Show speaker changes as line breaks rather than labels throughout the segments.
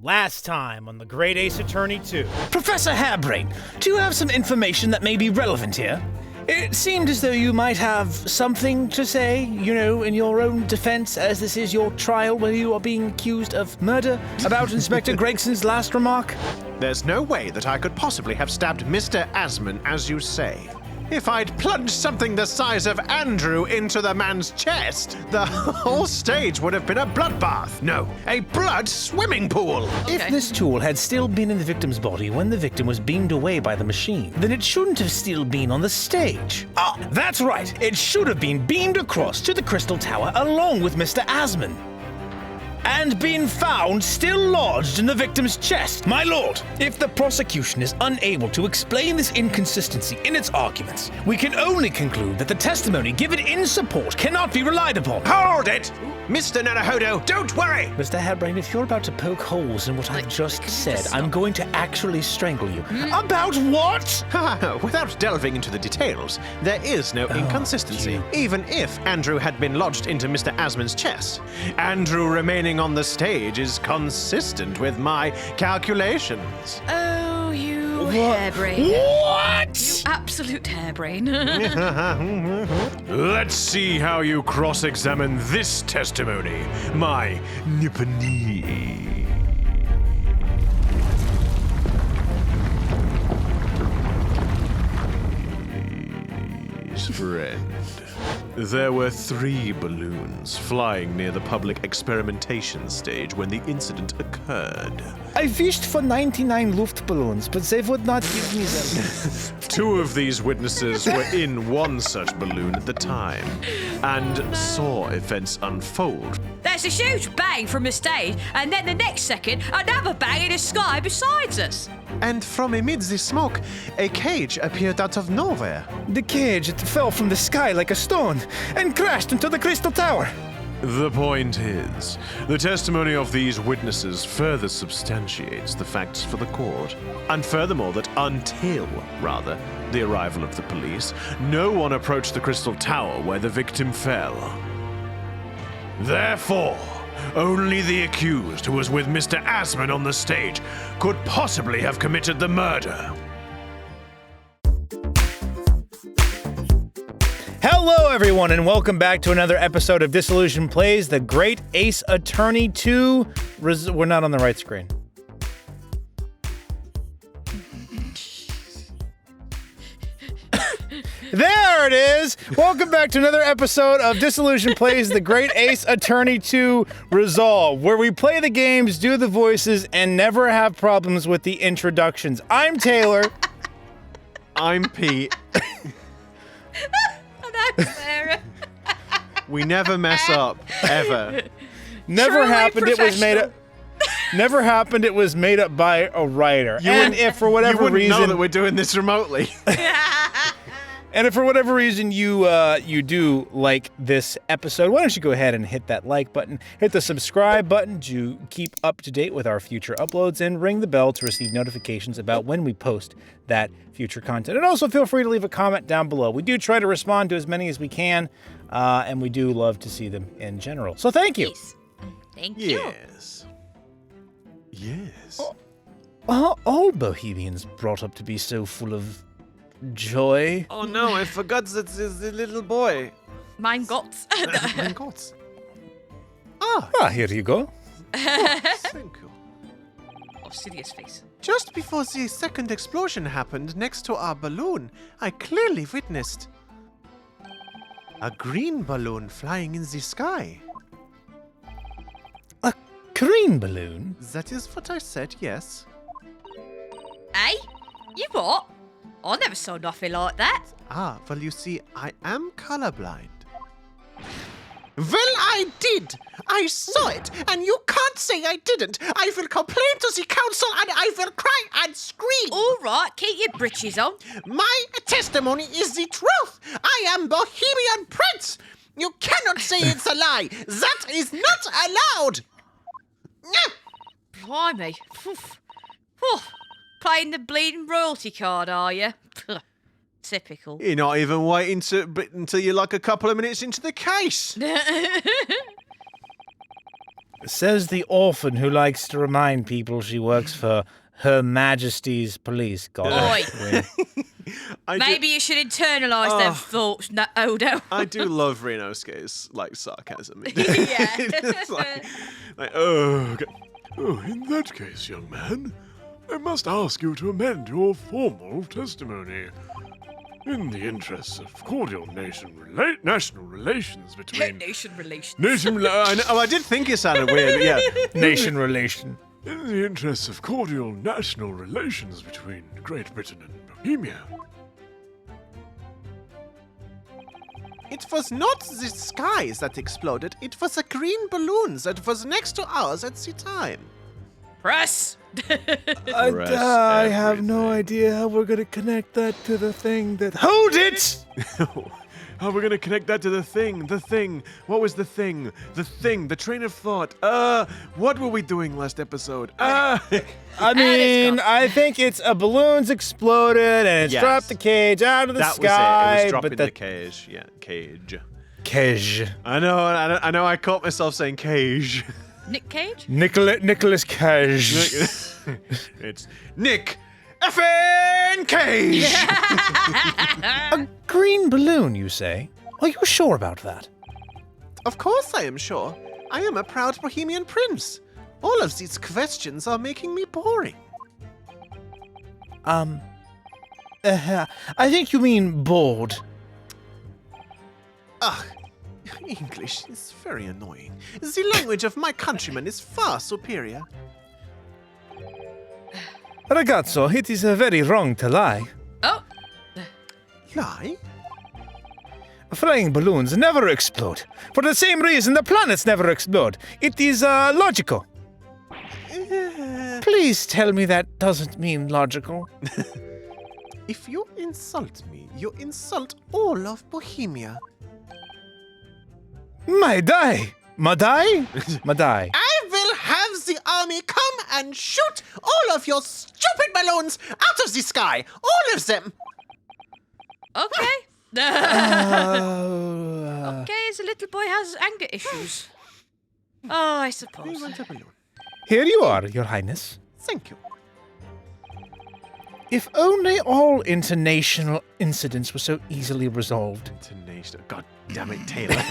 Last time on the Great Ace Attorney 2.
Professor Hairbrain, do you have some information that may be relevant here? It seemed as though you might have something to say, in your own defense, as this is your trial where you are being accused of murder, about Inspector Gregson's last remark.
There's no way that I could possibly have stabbed Mr. Asman, as you say. If I'd plunged something the size of Andrew into the man's chest, the whole stage would have been a bloodbath. No, a blood swimming pool.
Okay. If this tool had still been in the victim's body when the victim was beamed away by the machine, then it shouldn't have still been on the stage. Ah, that's right. It should have been beamed across to the Crystal Tower along with Mr. Asman. And been found still lodged in the victim's chest. My lord, if the prosecution is unable to explain this inconsistency in its arguments, we can only conclude that the testimony given in support cannot be relied upon.
Hold it! Mr. Naruhodo, don't worry!
Mr. Hairbrain, if you're about to poke holes in what I've just said, I'm going to actually strangle you. About what?
Without delving into the details, there is no inconsistency. Even if Andrew had been lodged into Mr. Asman's chest, Andrew remaining on the stage is consistent with my calculations.
Oh, you hairbrain.
What?
You absolute hairbrain.
Let's see how you cross-examine this testimony, my Nipponi. Friend. There were 3 balloons flying near the public experimentation stage when the incident occurred.
I wished for 99 Luftballons, but they would not give me them.
2 of these witnesses were in one such balloon at the time and saw events unfold.
There's a huge bang from the stage, and then the next second, another bang in the sky besides us.
And from amid the smoke, a cage appeared out of nowhere.
The cage, it fell from the sky like a stone and crashed into the Crystal Tower.
The point is, the testimony of these witnesses further substantiates the facts for the court. And furthermore, that until the arrival of the police, no one approached the Crystal Tower where the victim fell. Therefore, only the accused, who was with Mr. Asman on the stage, could possibly have committed the murder.
Hello, everyone, and welcome back to another episode of Disillusion Plays the Great Ace Attorney 2. We're not on the right screen. There it is! Welcome back to another episode of Disillusion Plays the Great Ace Attorney 2 Resolve, where we play the games, do the voices, and never have problems with the introductions. I'm Taylor.
I'm Pete.
Sarah.
We never mess up, ever.
Never happened. It was made up. Never happened. It was made up by a writer. If for whatever
you wouldn't
reason
know that we're doing this remotely.
And if for whatever reason you do like this episode, why don't you go ahead and hit that like button, hit the subscribe button to keep up to date with our future uploads, and ring the bell to receive notifications about when we post that future content. And also feel free to leave a comment down below. We do try to respond to as many as we can, and we do love to see them in general. So thank you.
Yes. Thank you.
Yes.
Are all Bohemians brought up to be so full of joy?
Oh no, I forgot that there's a little boy.
Mein Gott.
Mein Gott.
Here you go.
Thank you.
Oh, serious face.
Just before the second explosion happened next to our balloon, I clearly witnessed a green balloon flying in the sky.
A green balloon?
That is what I said, yes.
Hey? You what? I never saw nothing like that.
Well, you see, I am colorblind. Well, I did. I saw it, and you can't say I didn't. I will complain to the council, and I will cry and scream.
All right, keep your britches on.
My testimony is the truth. I am Bohemian Prince. You cannot say it's a lie. That is not allowed.
Blimey. Playing the bleeding royalty card, are you? Typical.
You're not even waiting until you're like a couple of minutes into the case.
Says the orphan who likes to remind people she works for Her Majesty's Police. God.
Oi. Maybe you should internalise them thoughts, Odo.
I do love Ryunosuke's sarcasm.
Yeah.
It's okay.
Oh, in that case, young man, I must ask you to amend your formal testimony. In the interests of cordial national relations between...
Nation relations.
I did think it sounded weird, but yeah.
Nation relation.
In the interests of cordial national relations between Great Britain and Bohemia.
It was not the skies that exploded, it was a green balloon that was next to ours at the time.
Press.
I have no idea how we're going to connect that to the thing that... Hold it!
How we're gonna connect that to the thing. What was the thing? The train of thought. What were we doing last episode?
I mean, I think it's a balloon's exploded and it's
Yes.
dropped the cage out of the
that
sky.
was it. It was dropping
but
the cage. Yeah, cage.
Cage.
I know. I caught myself saying cage.
Nick Cage?
Nicholas Cage.
It's Nick effing Cage.
A green balloon, you say? Are you sure about that?
Of course I am sure. I am a proud Bohemian Prince. All of these questions are making me boring.
I think you mean bored.
Ugh, English is very annoying. The language of my countrymen is far superior.
Ragazzo, it is very wrong to lie.
Oh.
Lie?
Flying balloons never explode. For the same reason the planets never explode. It is logical. Please tell me that doesn't mean logical.
If you insult me, you insult all of Bohemia.
Madai! Madai? Madai.
I will have the army come and shoot all of your stupid balloons out of the sky. All of them.
Okay. Okay, the little boy has anger issues. Oh, I suppose.
I want a balloon.
Here you are, Your Highness.
Thank you.
If only all international incidents were so easily resolved.
International. God damn it, Taylor.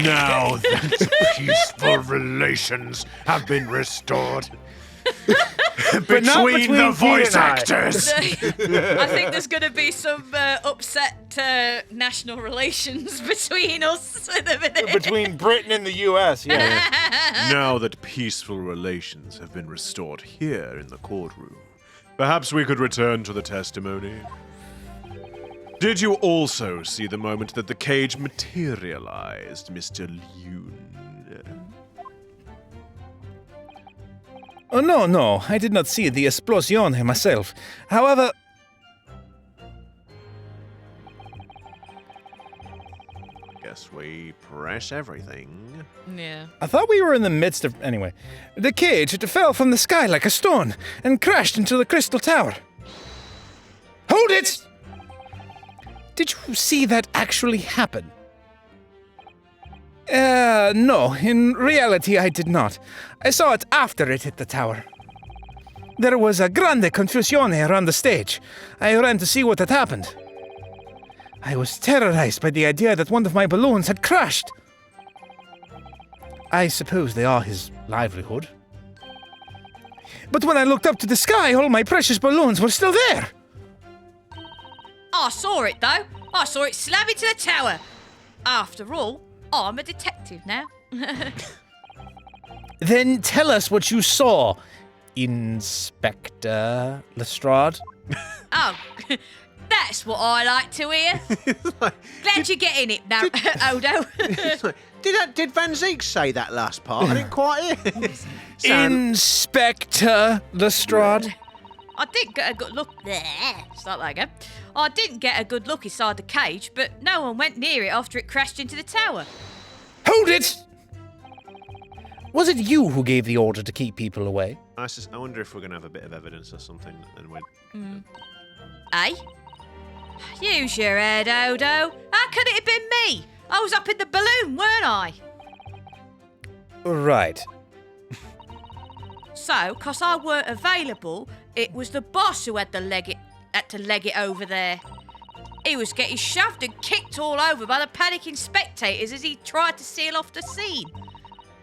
Now that peaceful relations have been restored
not
between the
between
voice
Pete and I.
actors.
I think there's going to be some upset national relations between us in a minute.
Between Britain and the U.S., yeah.
Now that peaceful relations have been restored here in the courtroom, perhaps we could return to the testimony. Did you also see the moment that the cage materialized, Mr. Lune?
Oh, no, I did not see the explosion myself. However...
Guess we press everything.
Yeah.
I thought we were in the midst of... Anyway. The cage, it fell from the sky like a stone and crashed into the crystal tower. Hold it! Did you see that actually happen? No. In reality, I did not. I saw it after it hit the tower. There was a grande confusione around the stage. I ran to see what had happened. I was terrorized by the idea that one of my balloons had crashed. I suppose they are his livelihood. But when I looked up to the sky, all my precious balloons were still there.
I saw it, though. I saw it slam into the tower. After all, I'm a detective now.
Then tell us what you saw, Inspector Lestrade.
Oh, that's what I like to hear. Glad you're getting it now, Odo.
Did Van Zeke say that last part? I didn't quite hear.
Inspector Lestrade.
I didn't get a good look. Start that again. I didn't get a good look inside the cage, but no one went near it after it crashed into the tower.
Hold it! Was it you who gave the order to keep people away?
I wonder if we're going to have a bit of evidence or something. And we're...
Eh? Use your head, Odo. How could it have been me? I was up in the balloon, weren't I?
Right.
So, 'cause I weren't available, it was the boss who had to leg it over there. He was getting shoved and kicked all over by the panicking spectators as he tried to seal off the scene.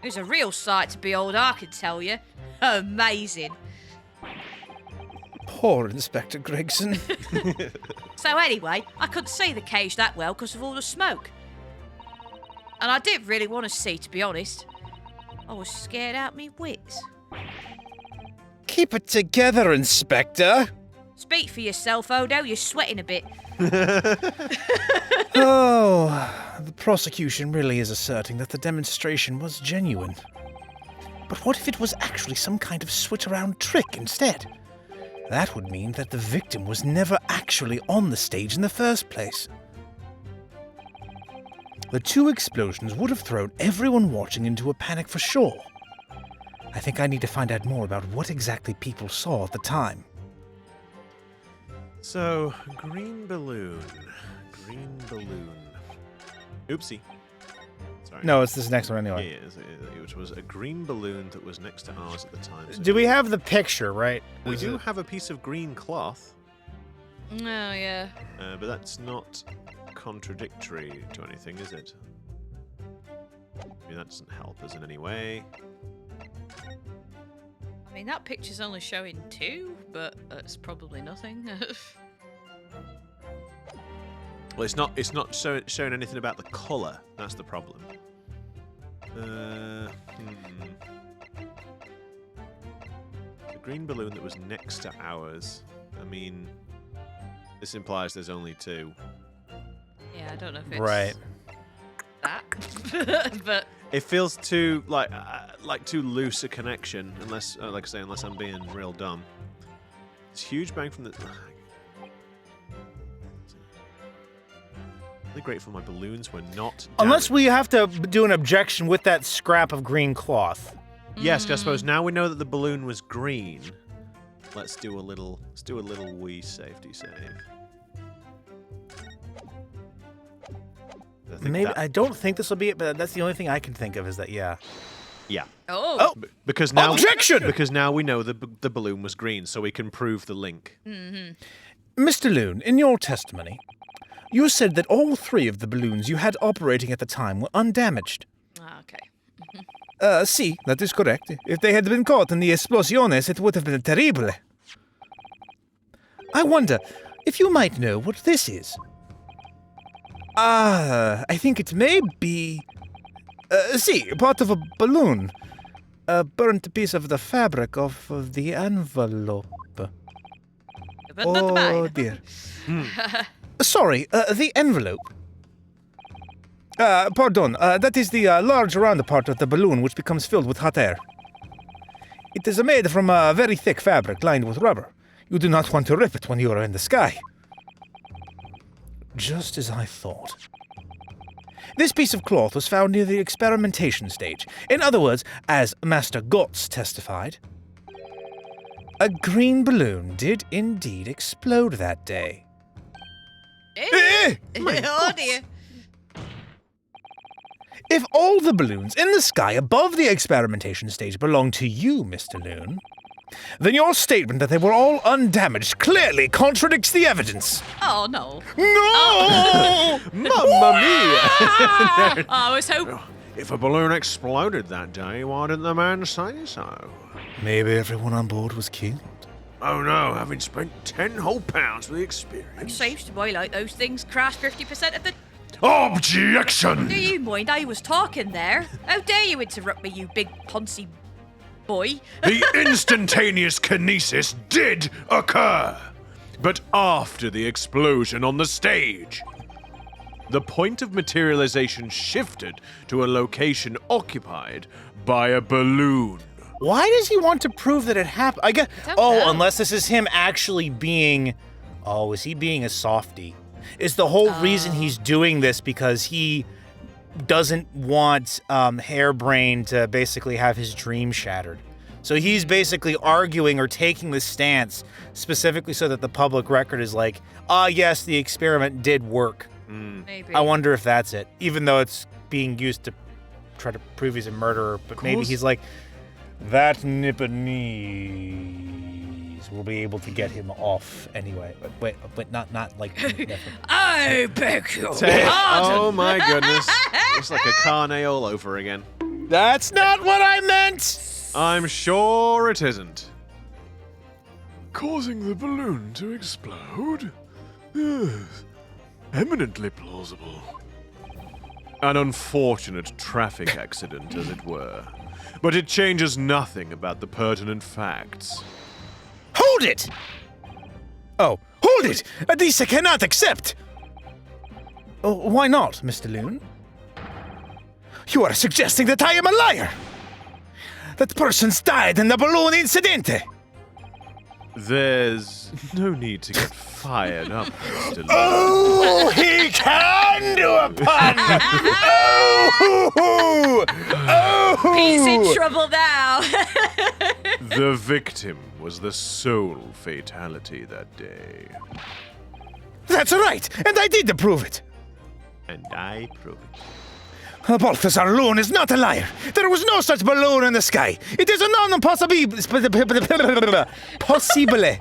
It was a real sight to behold, I can tell you. Amazing.
Poor Inspector Gregson.
So anyway, I couldn't see the cage that well because of all the smoke. And I didn't really want to see, to be honest. I was scared out me wits.
Keep it together, Inspector.
Speak for yourself, Odo. You're sweating a bit.
Oh, the prosecution really is asserting that the demonstration was genuine. But what if it was actually some kind of switch-around trick instead? That would mean that the victim was never actually on the stage in the first place. The two explosions would have thrown everyone watching into a panic for sure. I think I need to find out more about what exactly people saw at the time.
So, green balloon. Oopsie. Sorry.
No, it's this next one anyway.
Yeah, it was a green balloon that was next to ours at the time. So
Do we have the picture, right?
We do have a piece of green cloth,
Oh, yeah.
but that's not contradictory to anything, is it? I mean, that doesn't help us in any way.
I mean, that picture's only showing 2, but that's probably nothing.
Well, it's not showing anything about the colour. That's the problem. The green balloon that was next to ours. I mean, this implies there's only 2.
Yeah, I don't know if it's
Right.
that. But
It feels too like too loose a connection, unless, like I say, unless I'm being real dumb. It's huge bang from the. Really grateful my balloons were not.
Unless
damaged.
we have to do an objection with that scrap of green cloth.
Yes, 'cause I suppose now we know that the balloon was green. Let's do a little wee safety save. I think
Maybe
that-
I don't think this will be it, but that's the only thing I can think of is that yeah.
yeah.
oh,
Because now
Objection!
Because now we know the balloon was green, so we can prove the link.
Mr. Lune, in your testimony, you said that all 3 of the balloons you had operating at the time were undamaged.
okay.
See, that is correct. If they had been caught in the explosiones, it would have been terrible. I wonder if you might know what this is. I think it may be... see, part of a balloon. A burnt piece of the fabric of the envelope.
But not mine.
Dear. Sorry, the envelope. Pardon, that is the large round part of the balloon which becomes filled with hot air. It is made from a very thick fabric lined with rubber. You do not want to rip it when you are in the sky. Just as I thought. This piece of cloth was found near the experimentation stage. In other words, as Master Gotts testified, a green balloon did indeed explode that day.
Oh dear.
If all the balloons in the sky above the experimentation stage belong to you, Mr. Lune, then your statement that they were all undamaged clearly contradicts the evidence.
Oh no.
No!
Mamma mia!
I was hoping.
If a balloon exploded that day, why didn't the man say so?
Maybe everyone on board was killed.
Oh no, having spent 10 whole pounds for the experience.
Seems to me like those things crash 50% of the.
Objection!
Do you mind? I was talking there. How dare you interrupt me, you big poncy boy?
The instantaneous kinesis did occur, but after the explosion on the stage.
The point of materialization shifted to a location occupied by a balloon.
Why does he want to prove that it happened? I guess.
don't
Oh,
know.
unless this is him actually being. Oh, is he being a softie? Is the whole reason he's doing this because he doesn't want Hairbrain to basically have his dream shattered? So he's basically arguing or taking this stance specifically so that the public record is like, yes, the experiment did work.
Maybe.
I wonder if that's it, even though it's being used to try to prove he's a murderer, but maybe
course.
he's like, that Nipponese will be able to get him off anyway. But wait, not like.
I beg your
Oh my goodness. It's like a carne all over again.
That's not what I meant!
I'm sure it isn't.
Causing the balloon to explode? Yes. Eminently plausible.
An unfortunate traffic accident, as it were. But it changes nothing about the pertinent facts.
Hold it! Oh, hold it! This I cannot accept!
Oh, why not, Mr. Lune?
You are suggesting that I am a liar! That persons died in the balloon incidente!
There's no need to get fired up, Mr. Lune.
Oh, he can do a pun! Oh!
He's in trouble now.
The victim was the sole fatality that day.
That's right, and I did prove it.
And I prove it.
Balthazar Lune is not a liar. There was no such balloon in the sky. It is a non-possible. Possible.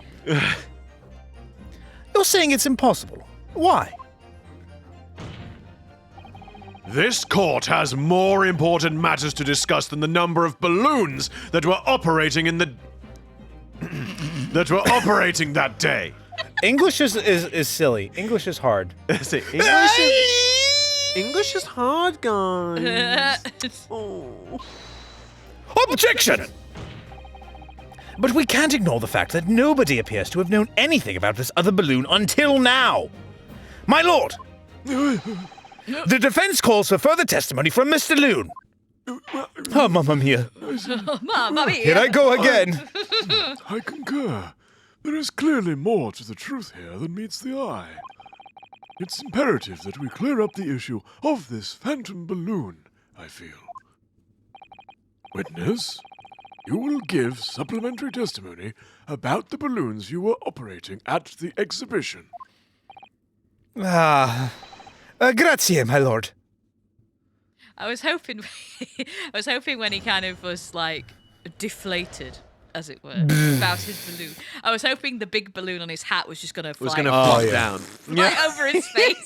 You're saying it's impossible. Why?
This court has more important matters to discuss than the number of balloons that were operating in the that day.
English is silly. English is hard.
See,
English is hard, guys.
Objection!
But we can't ignore the fact that nobody appears to have known anything about this other balloon until now.
My lord, the defense calls for further testimony from Mr. Lune.
Oh, mamma mia.
Mamma mia.
Here I go again.
I concur. There is clearly more to the truth here than meets the eye. It's imperative that we clear up the issue of this phantom balloon, I feel. Witness, you will give supplementary testimony about the balloons you were operating at the exhibition.
Grazie, my lord.
I was hoping when he kind of was like deflated, as it were, about his balloon. I was hoping the big balloon on his hat was just gonna fly.
flop down.
Right over his face.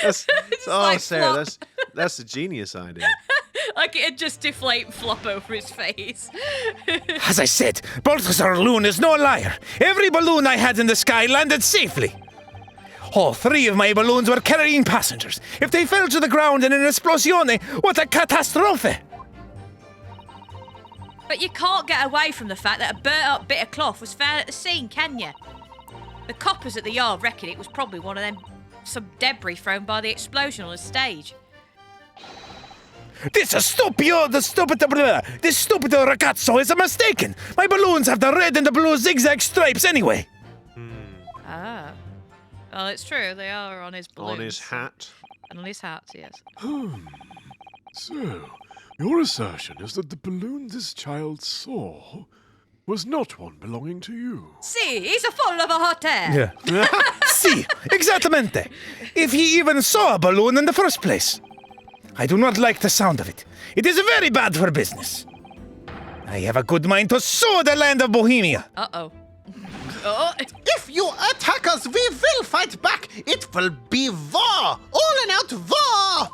That's
like
Sarah,
flop.
that's a genius idea.
Like it'd just deflate and flop over his face.
As I said, Balthazar Lune is no liar. Every balloon I had in the sky landed safely. All three of my balloons were carrying passengers. If they fell to the ground in an esplosione, what a catastrophe!
But you can't get away from the fact that a burnt-up bit of cloth was found at the scene, can you? The coppers at the yard reckon it was probably one of them, some debris thrown by the explosion on the stage.
This stupid ragazzo is mistaken. My balloons have the red and the blue zigzag stripes anyway.
Ah. Well, it's true, they are on his balloons.
On his hat.
And on his hat, yes.
So, your assertion is that the balloon this child saw was not one belonging to you.
See, he's a full of a hot air.
Yeah. Si, exactamente. If he even saw a balloon in the first place. I do not like the sound of it. It is very bad for business. I have a good mind to sue the land of Bohemia.
Uh-oh. Oh,
If you attack us, we will fight back. It will be war. All and out war.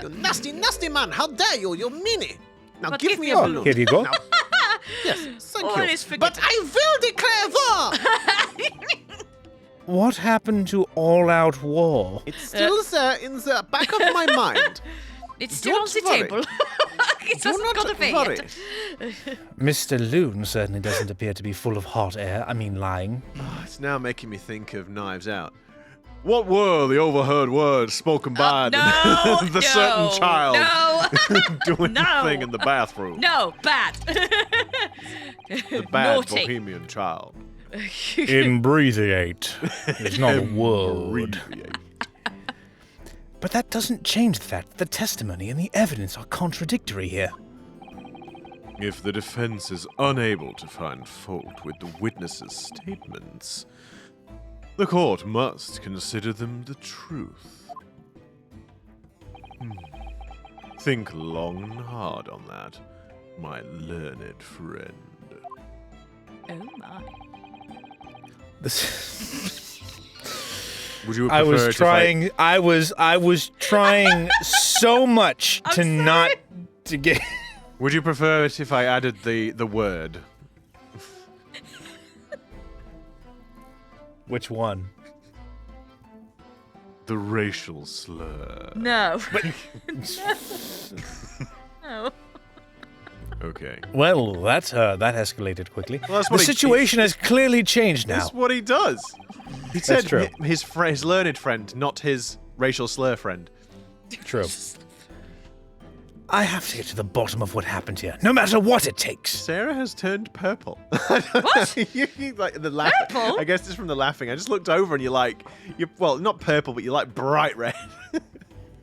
You nasty, nasty man. How dare you? You meanie. Now
But
give me a
Oh,
balloon.
here you go.
Now, yes, thank
Oh, it
you.
is forget-
But I will declare war.
What happened to all-out war?
It's still there in the back of my mind.
it's still
Don't
on the
worry.
table. It
Do
hasn't
not
got a bit
worry.
yet.
Mr. Lune certainly doesn't appear to be full of hot air. I mean, lying.
It's now making me think of Knives Out. What were the overheard words spoken by
no,
the certain child
No,
doing
No.
the thing in the bathroom?
no, bad.
The bad
Naughty.
Bohemian child.
Imbreathiate is not a word.
Abbreviate.
But that doesn't change the fact that the testimony and the evidence are contradictory here.
If the defense is unable to find fault with the witnesses' statements, the court must consider them the truth. Think long and hard on that, my learned friend.
Oh my.
Would you
I
prefer
was
it if
trying. I was trying so much to not to get.
Would you prefer it if I added the word?
Which one?
The racial slur.
No. No.
Okay.
Well, that escalated quickly.
Well, that's
The
what he-
situation has clearly changed now.
That's what he does. He said
true.
his learned friend, not his racial slur friend.
True. I have to get to the bottom of what happened here, no matter what it takes.
Sarah has turned purple.
What?
you like the laugh.
Purple?
I guess it's from the laughing. I just looked over and you're well, not purple, but you're like bright red.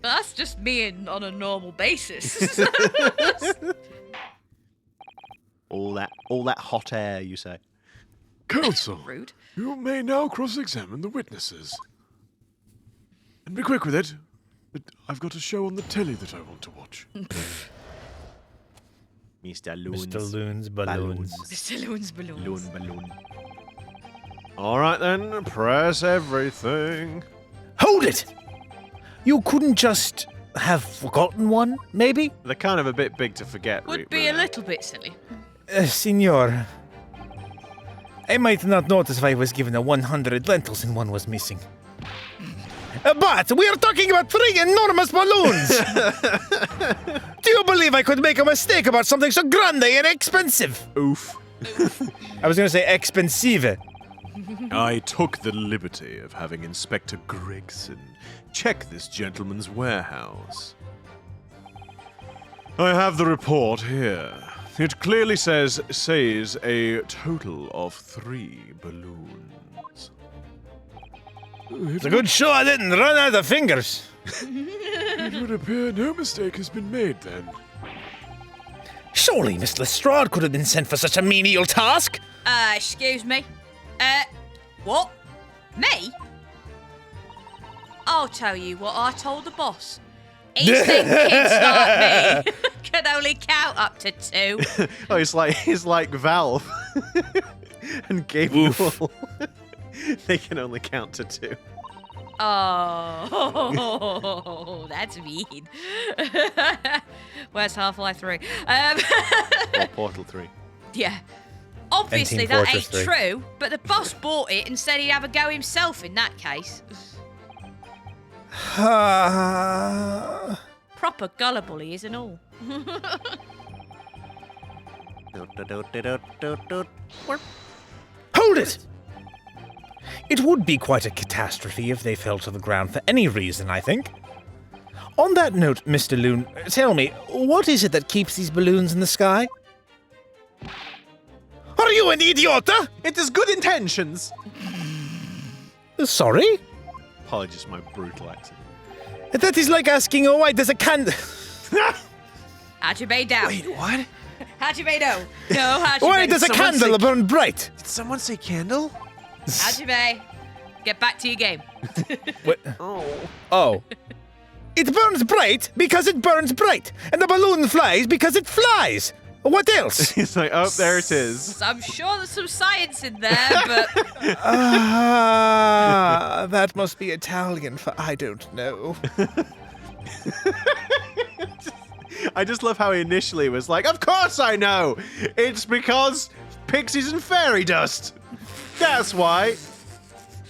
That's just me on a normal basis.
all that hot air, you say.
Counsel,
Rude.
you may now cross-examine the witnesses. And be quick with it. But I've got a show on the telly that I want to watch.
Mr. Lune's
Mr. Lune's balloons.
The saloon's balloons.
Lune balloon. All right then, press everything.
Hold it! You couldn't just have forgotten one, maybe?
They're kind of a bit big to forget.
Would be a little bit silly.
Signor, I might not notice if I was given 100 lentils and one was missing. But we are talking about 3 enormous balloons! Do you believe I could make a mistake about something so grande and expensive?
Oof.
I was going to say expensive.
I took the liberty of having Inspector Gregson check this gentleman's warehouse. I have the report here. It clearly says a total of 3 balloons.
It's a good show I didn't run out of fingers.
It would appear no mistake has been made then.
Surely Miss Lestrade could have been sent for such a menial task.
Excuse me. What? Me? I'll tell you what I told the boss. He said kids like me can only count up to 2.
Oh, he's like Valve and Gabriel. They can only count to 2.
Oh, that's mean. Where's Half-Life 3?
Or Portal 3.
Yeah. Obviously
Team
that
Fortress
ain't
3.
true, but the boss bought it and said he'd have a go himself in that case. Proper gullible he is and all.
Hold it! It would be quite a catastrophe if they fell to the ground for any reason, I think. On that note, Mr. Lune, tell me, what is it that keeps these balloons in the sky? Are you an idiota?
It is good intentions.
Sorry?
Apologies for my brutal accent.
That is like asking, oh, why does a candle...
Hajime down.
Wait, what?
Hajime no. No, Hajime.
Why does a
someone
candle
say-
burn bright?
Did someone say candle?
Hajime, get back to your game.
What? Oh. It burns bright because it burns bright, and the balloon flies because it flies. What else?
He's like, oh, there it is.
I'm sure there's some science in there, but
That must be Italian for I don't know.
I just love how he initially was like, of course I know! It's because pixies and fairy dust! That's why!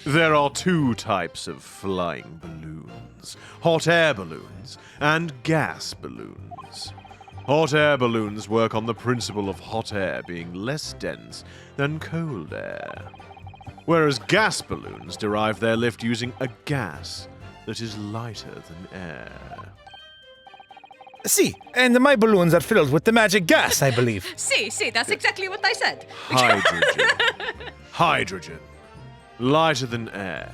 There are 2 types of flying balloons. Hot air balloons and gas balloons. Hot air balloons work on the principle of hot air being less dense than cold air. Whereas gas balloons derive their lift using a gas that is lighter than air.
See, and my balloons are filled with the magic gas, I believe.
see, that's exactly what they said.
Hydrogen. Hydrogen. Lighter than air,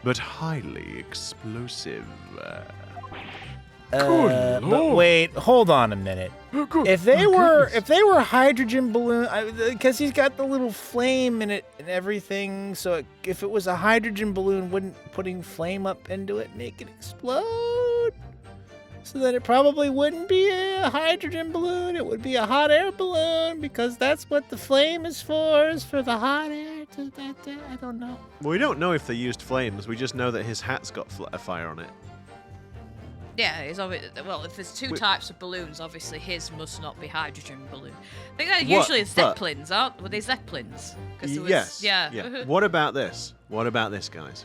but highly explosive.
But wait, hold on a minute.
Good.
If they
Oh,
were
goodness.
hydrogen balloon, because he's got the little flame in it and everything, so if it was a hydrogen balloon, wouldn't putting flame up into it make it explode? So that it probably wouldn't be a hydrogen balloon. It would be a hot air balloon because that's what the flame is for the hot air. I don't know.
Well, we don't know if they used flames. We just know that his hat's got a fire on it.
Yeah, well, if there's two types of balloons, obviously his must not be hydrogen balloon. I think they're usually Zeppelins, aren't? Were they Zeppelins?
Yes.
Yeah.
What about this? What about this, guys?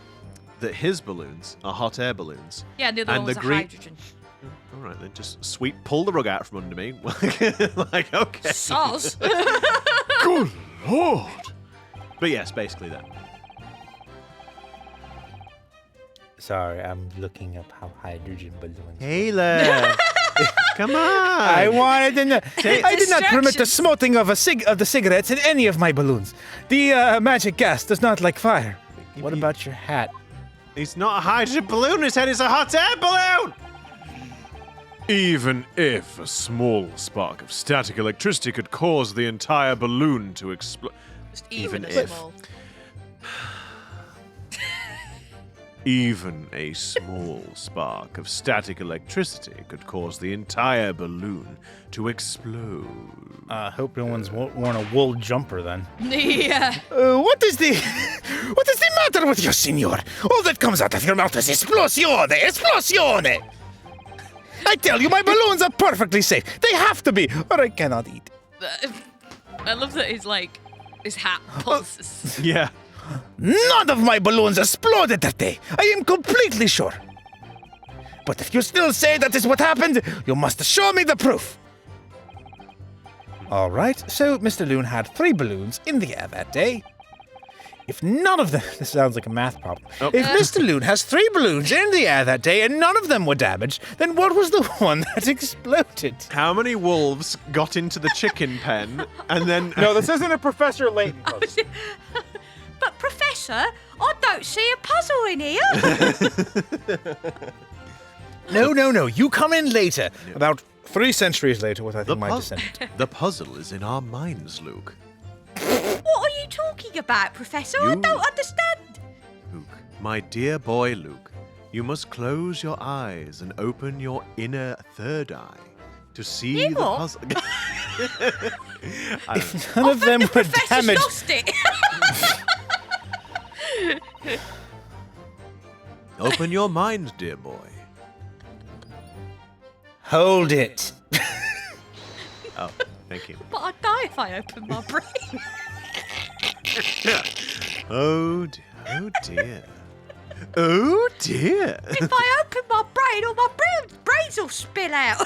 That his balloons are hot air balloons.
Yeah, and the other one was a hydrogen.
All right, then just pull the rug out from under me. Like, okay.
Soz.
Good lord!
But yes, basically that.
Sorry, I'm looking up how hydrogen balloons.
Taylor! Come on!
I wanted to know. I did not permit the smoking of the cigarettes in any of my balloons. The magic gas does not like fire. What about your hat?
It's not a hydrogen balloon, his head is a hot air balloon!
Even if a small spark of static electricity could cause the entire balloon to explode.
Even
if.
small.
Even a small spark of static electricity could cause the entire balloon to explode.
I hope no one's worn a wool jumper then.
Yeah.
What is the matter with you, senor? All that comes out of your mouth is esplosione, esplosione! I tell you, my balloons are perfectly safe. They have to be, or I cannot eat.
I love that his hat pulses.
Yeah.
None of my balloons exploded that day. I am completely sure. But if you still say that is what happened, you must show me the proof.
All right, so Mr. Lune had 3 balloons in the air that day. If none of them... This sounds like a math problem.
Oh.
If Mr. Lune has 3 balloons in the air that day and none of them were damaged, then what was the one that exploded?
How many wolves got into the chicken pen and then...
No, this isn't a Professor Layton puzzle.
But Professor, I don't see a puzzle in here.
No. You come in later. About 3 centuries later with, I think, my descendant.
The puzzle is in our minds, Luke.
What are you talking about, Professor? I don't understand.
Luke, my dear boy Luke, you must close your eyes and open your inner third eye to see the
what?
puzzle.
If none of them were
Professor's
damaged...
lost it.
Open your mind, dear boy.
Hold it.
Oh, thank you.
But I'd die if I opened my brain.
Oh dear. Oh dear.
If I open my brain, all my brains will spill out.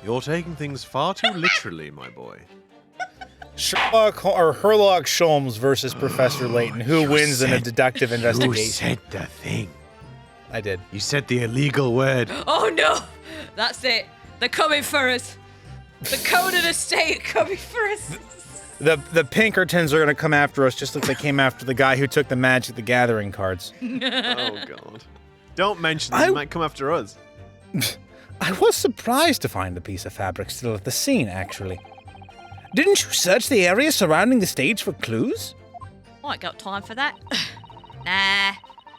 You're taking things far too literally, my boy.
Sherlock Holmes versus Professor Layton. Who wins in a deductive
You
investigation?
said the thing.
I did.
You said the illegal word.
Oh no! That's it. They're coming for us. The code of the state coming for us.
The Pinkertons are going to come after us just like they came after the guy who took the Magic the Gathering cards.
Oh God. Don't mention them. They might come after us.
I was surprised to find the piece of fabric still at the scene, actually. Didn't you search the area surrounding the stage for clues?
I ain't got time for that. Nah,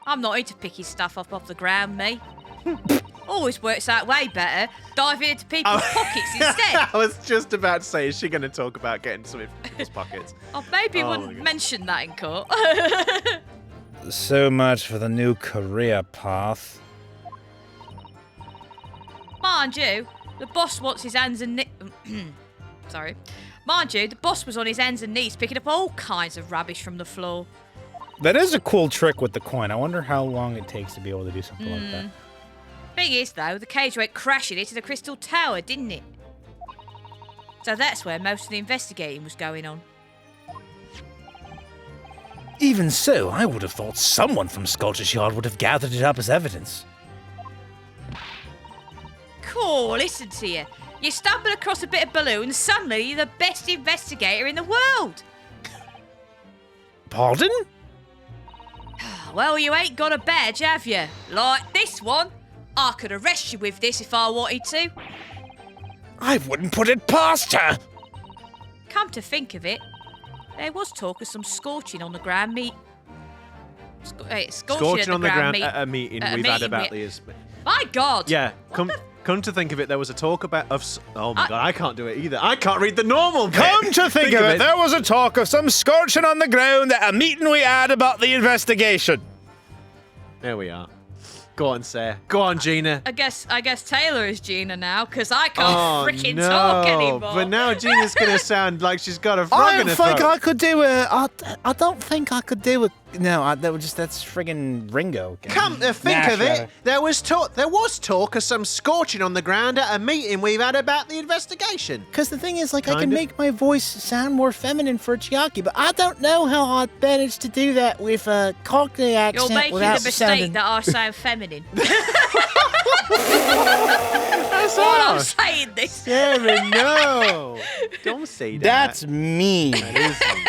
I'm not into picking stuff up off the ground, me. Always works out way better diving into people's pockets instead.
I was just about to say, is she going to talk about getting some in people's pockets?
I maybe
Oh, my
wouldn't
God.
mention that in court.
So much for the new career path.
Mind you, the boss wants his hands and Sorry. Mind you, the boss was on his hands and knees picking up all kinds of rubbish from the floor.
That is a cool trick with the coin. I wonder how long it takes to be able to do something like that.
Thing is, though, the cage went crashing into the Crystal Tower, didn't it? So that's where most of the investigating was going on.
Even so, I would have thought someone from Scottish Yard would have gathered it up as evidence.
Cool, listen to you. You stumble across a bit of balloon, and suddenly you're the best investigator in the world.
Pardon?
Well, you ain't got a badge, have you? Like this one. I could arrest you with this if I wanted to.
I wouldn't put it past her.
Come to think of it, there was talk of some scorching on the ground meat. Scorching
Scorching on the ground
meat.
at a meeting
At a
we've had
meeting
about
we-
these.
My God.
Yeah, come to think of it, there was a talk about oh my God, I can't do it either. I can't read the normal bit.
Come to think of it, there was a talk of some scorching on the ground at a meeting we had about the investigation.
There we are. Go on, Sarah. Go on, Gina.
I guess Taylor is Gina now, because I can't freaking talk anymore.
But now Gina's gonna sound like she's got a frog in her throat.
I could do it. I don't think I could do it. No, that's friggin' Ringo.
Come to think of it, there was talk of some scorching on the ground at a meeting we've had about the investigation.
Because the thing is, like, I can
Kinda.
make my voice sound more feminine for a Chiaki, but I don't know how I'd manage to do that with a Cockney accent
You're making the
without
mistake
sounding...
that I sound feminine.
That's
All I'm
all.
saying this.
Sarah, no. Don't say that.
That's mean.
That is mean.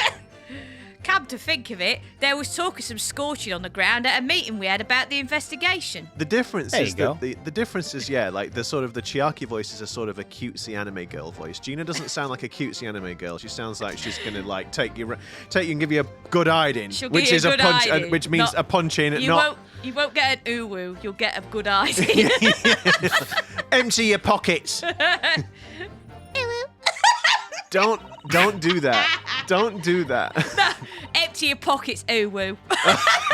Come to think of it, there was talk of some scorching on the ground at a meeting we had about the investigation.
The difference
There
is
you go.
that the difference is like the Chiaki voice is a sort of a cutesy anime girl voice. Gina doesn't sound like a cutesy anime girl. She sounds like she's gonna like take you and give you a good hiding,
She'll
which
give you
is
a
a
good
punch,
hiding,
which means
not-
a punch in.
You won't get an uwu, you'll get a good idea.
Empty your pockets.
Don't do that. Don't do that.
Empty your pockets, uwu.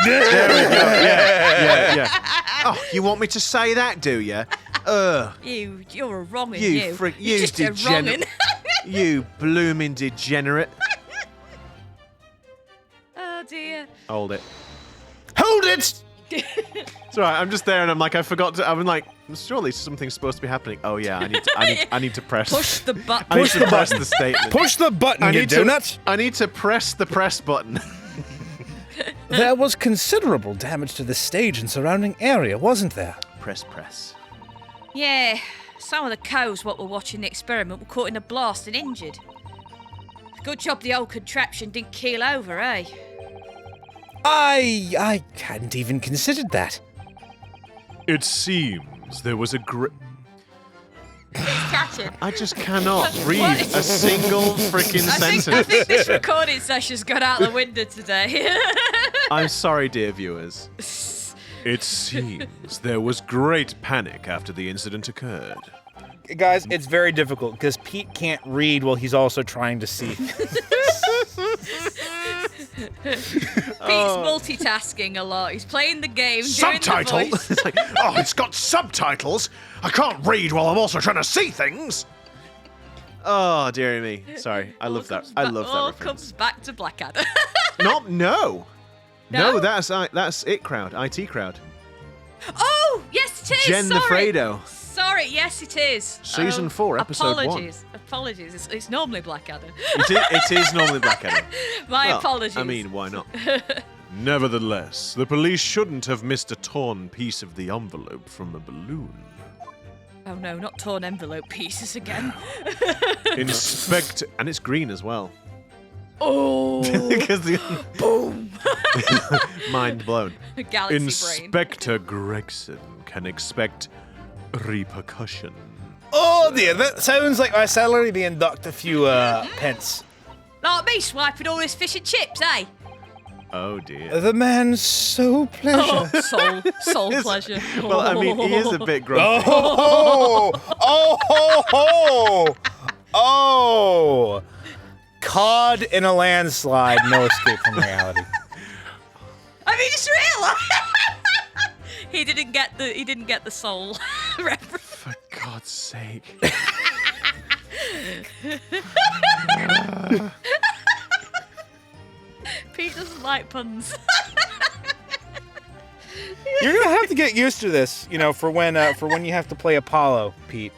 There we go. Yeah.
Oh, you want me to say that, do you?
You're a wrong'un,
You
you.
freak-
You're
you
just a
degenerate.
wrong'un.
You blooming degenerate.
Oh dear.
Hold it.
Hold it!
It's all right. I'm just there, and I'm like, I forgot to. I'm like, surely something's supposed to be happening. Oh yeah, I need to press.
Push the button.
I need to press the statement.
Push the button, you donut!
I need to press the press button.
There was considerable damage to the stage and surrounding area, wasn't there?
Press.
Yeah, some of the cows what were watching the experiment were caught in a blast and injured. Good job the old contraption didn't keel over, eh?
I hadn't even considered that.
It seems there was a great...
Catching.
I just cannot read a single freaking
I
sentence.
think this recording session's gone out the window today.
I'm sorry, dear viewers.
It seems there was great panic after the incident occurred.
Guys, it's very difficult because Pete can't read while he's also trying to see.
Pete's multitasking a lot. He's playing the game, doing the
Subtitle?
voice.
It's like, oh, it's got subtitles. I can't read while I'm also trying to see things.
Oh, dearie me. Sorry, I love that. I love that
All
reference.
comes back to Blackadder.
No.
No?
That's it crowd, IT crowd.
Oh, yes it is.
Jen the
Sorry.
Fredo.
Sorry, yes it is.
Season 4, episode 1.
Apologies. It's normally Blackadder.
It is normally Blackadder.
My apologies.
I mean, why not?
Nevertheless, the police shouldn't have missed a torn piece of the envelope from a balloon.
Oh no, not torn envelope pieces again.
Inspect...
And it's green as well.
Oh,
Because the
boom.
mind blown.
Galaxy brain.
Inspector Gregson can expect repercussion.
Oh dear, that sounds like my salary being docked a few pence.
Like me swiping all his fish and chips, eh?
Oh dear.
The man's so pleasure.
Oh, soul pleasure.
Well, I mean, he is a bit grumpy.
Oh! Caught in a landslide, no escape from reality.
I mean, it's real. He didn't get the soul reference.
For God's sake.
Pete doesn't like puns.
You're gonna have to get used to this, for when you have to play Apollo, Pete.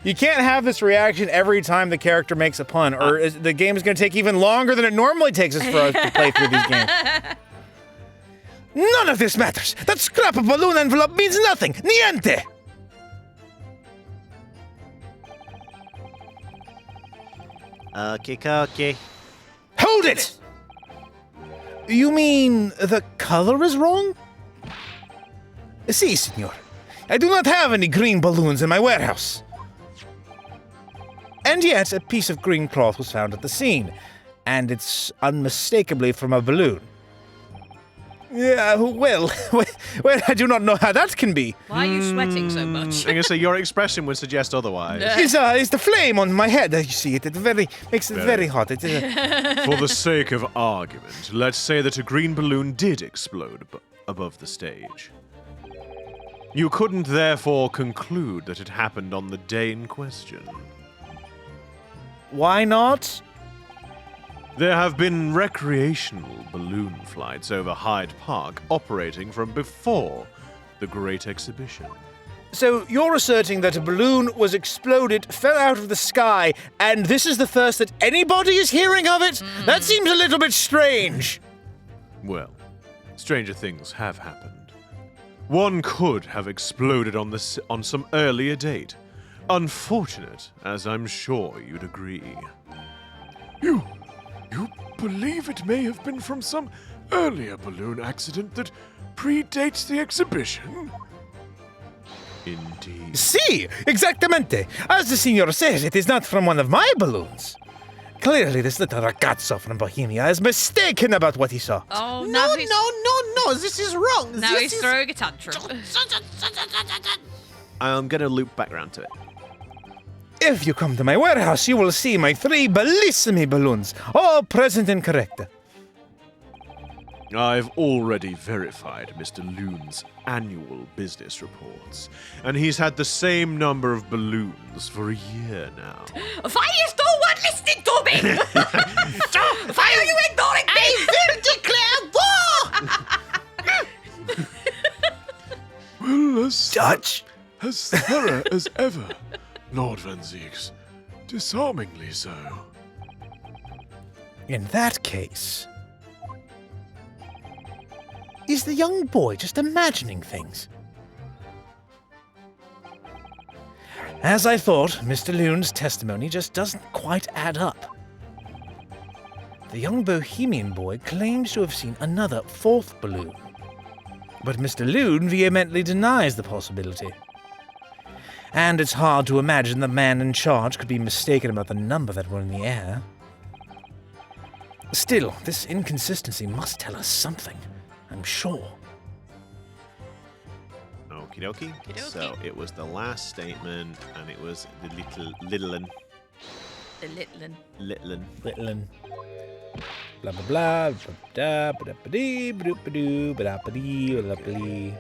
You can't have this reaction every time the character makes a pun, or the game is gonna take even longer than it normally takes us for us to play through these games. None of this matters. That scrap of balloon envelope means nothing. Niente.
Okay.
Hold it! You mean the color is wrong? Si, senor. I do not have any green balloons in my warehouse. And yet, a piece of green cloth was found at the scene, and it's unmistakably from a balloon. Yeah, well, I do not know how that can be.
Why are you sweating so much?
I guess your expression would suggest otherwise.
It's the flame on my head. You see it. It makes it very hot. It is
For the sake of argument, let's say that a green balloon did explode above the stage. You couldn't therefore conclude that it happened on the day in question.
Why not?
There have been recreational balloon flights over Hyde Park operating from before the Great Exhibition.
So you're asserting that a balloon was exploded, fell out of the sky, and this is the first that anybody is hearing of it? That seems a little bit strange.
Well, stranger things have happened. One could have exploded on some earlier date. Unfortunate, as I'm sure you'd agree.
You believe it may have been from some earlier balloon accident that predates the exhibition?
Indeed.
Si, exactamente. As the signor says, it is not from one of my balloons. Clearly, this little ragazzo from Bohemia is mistaken about what he saw.
Oh,
No, this is wrong.
Now he's throwing a tantrum.
I'm gonna loop back around to it.
If you come to my warehouse, you will see my 3 bellissimi balloons, all present and correct.
I've already verified Mr. Lune's annual business reports, and he's had the same number of balloons for a year now.
Why you still weren't listening to me? Why are you ignoring me?
I will declare war!
Well,
Dutch?
as thorough as ever, Lord Van Zieks. Disarmingly so.
In that case, is the young boy just imagining things? As I thought, Mr. Lune's testimony just doesn't quite add up. The young Bohemian boy claims to have seen another 4th balloon, but Mr. Lune vehemently denies the possibility. And it's hard to imagine the man in charge could be mistaken about the number that were in the air. Still, this inconsistency must tell us something, I'm sure.
Okie dokie.
Okie-dokie.
So it was the last statement, and it was the little un.
The little un.
Little un.
Littlin. Blah blah blah. Ba-da, ba-da-ba-dee, ba-doop-ba-doo, ba-da-ba-dee, ba-da-ba-dee.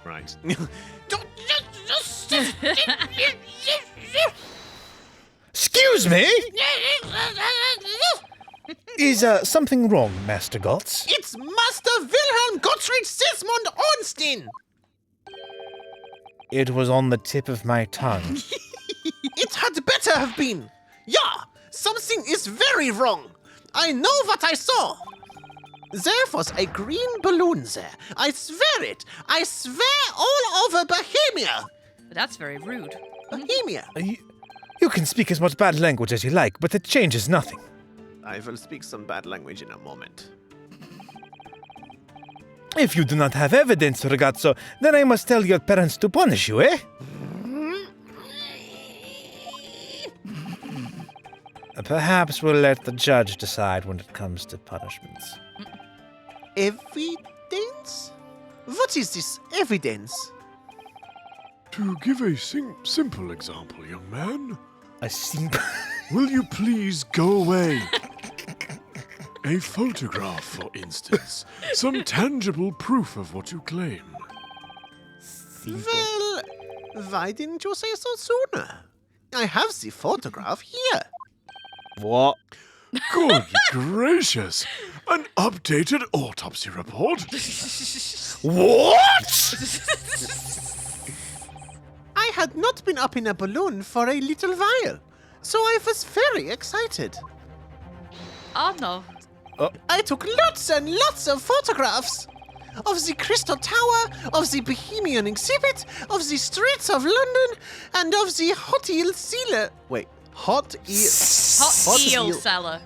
Right.
Excuse me? Is something wrong, Master Gotts?
It's Master Wilhelm Gottfried Sismund Ornstein!
It was on the tip of my tongue.
It had better have been. Yeah, something is very wrong. I know what I saw. There was a green balloon there. I swear it. I swear all over Bohemia.
That's very rude.
Bohemia.
You can speak as much bad language as you like, but it changes nothing.
I will speak some bad language in a moment.
If you do not have evidence, ragazzo, then I must tell your parents to punish you, eh? Perhaps we'll let the judge decide when it comes to punishments.
Evidence? What is this evidence?
To give a simple example, young man,
I see.
will you please go away? A photograph, for instance. Some tangible proof of what you claim.
Well, why didn't you say so sooner? I have the photograph here.
What?
Good gracious! An updated autopsy report?
What?
I had not been up in a balloon for a little while, so I was very excited.
Oh no.
I took lots and lots of photographs of the Crystal Tower, of the Bohemian exhibit, of the streets of London, and of the hot eel sealer. Wait, hot eel.
Hot eel cellar.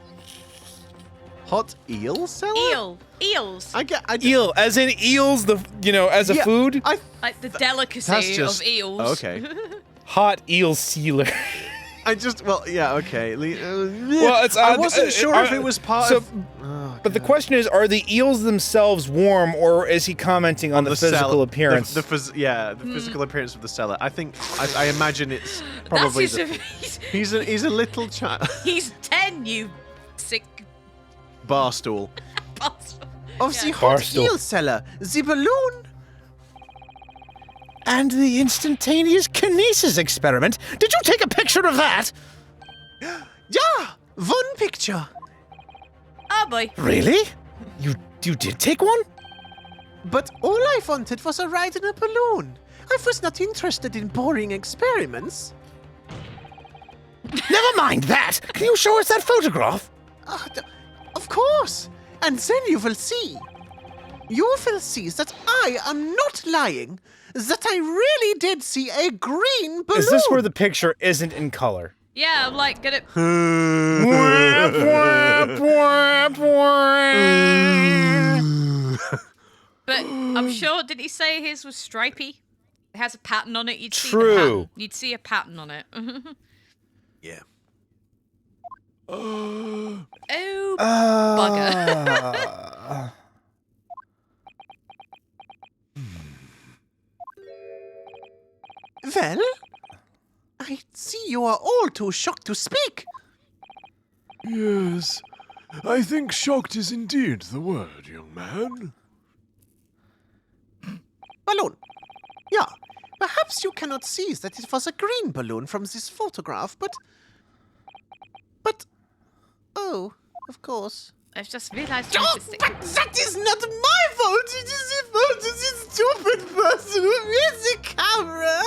Hot eel seller?
Eels.
Eel, as in eels, as a
Yeah,
food?
I
Like the delicacy
That's just
of eels.
Okay.
Hot eel sealer.
Okay.
Well, it's
I wasn't sure if it was part of.
But the question is, are the eels themselves warm, or is he commenting on the physical appearance?
The physical appearance of the cellar. I think. I imagine it's probably. He's a little child.
He's 10, you sick
Barstool.
bastard.
Of the hot
Barstool.
eel cellar, the balloon.
And the instantaneous kinesis experiment. Did you take a picture of that?
Yeah, one picture.
Oh boy.
Really? You did take one?
But all I wanted was a ride in a balloon. I was not interested in boring experiments.
Never mind that. Can you show us that photograph?
Of course. And then you will see. You will see that I am not lying. That I really did see a green balloon.
Is this where the picture isn't in color?
Yeah, I'm like gonna. But I'm sure. Did he say his was stripy? It has a pattern on it. You'd see the
True.
pattern. You'd see a pattern on it.
Yeah.
Oh, bugger.
Well, I see you are all too shocked to speak.
Yes, I think shocked is indeed the word, young man.
Balloon. Yeah, perhaps you cannot see that it was a green balloon from this photograph, but... Oh, of course.
I've just realised.
Oh, but that is not my fault! It is the fault of this stupid person who made the camera!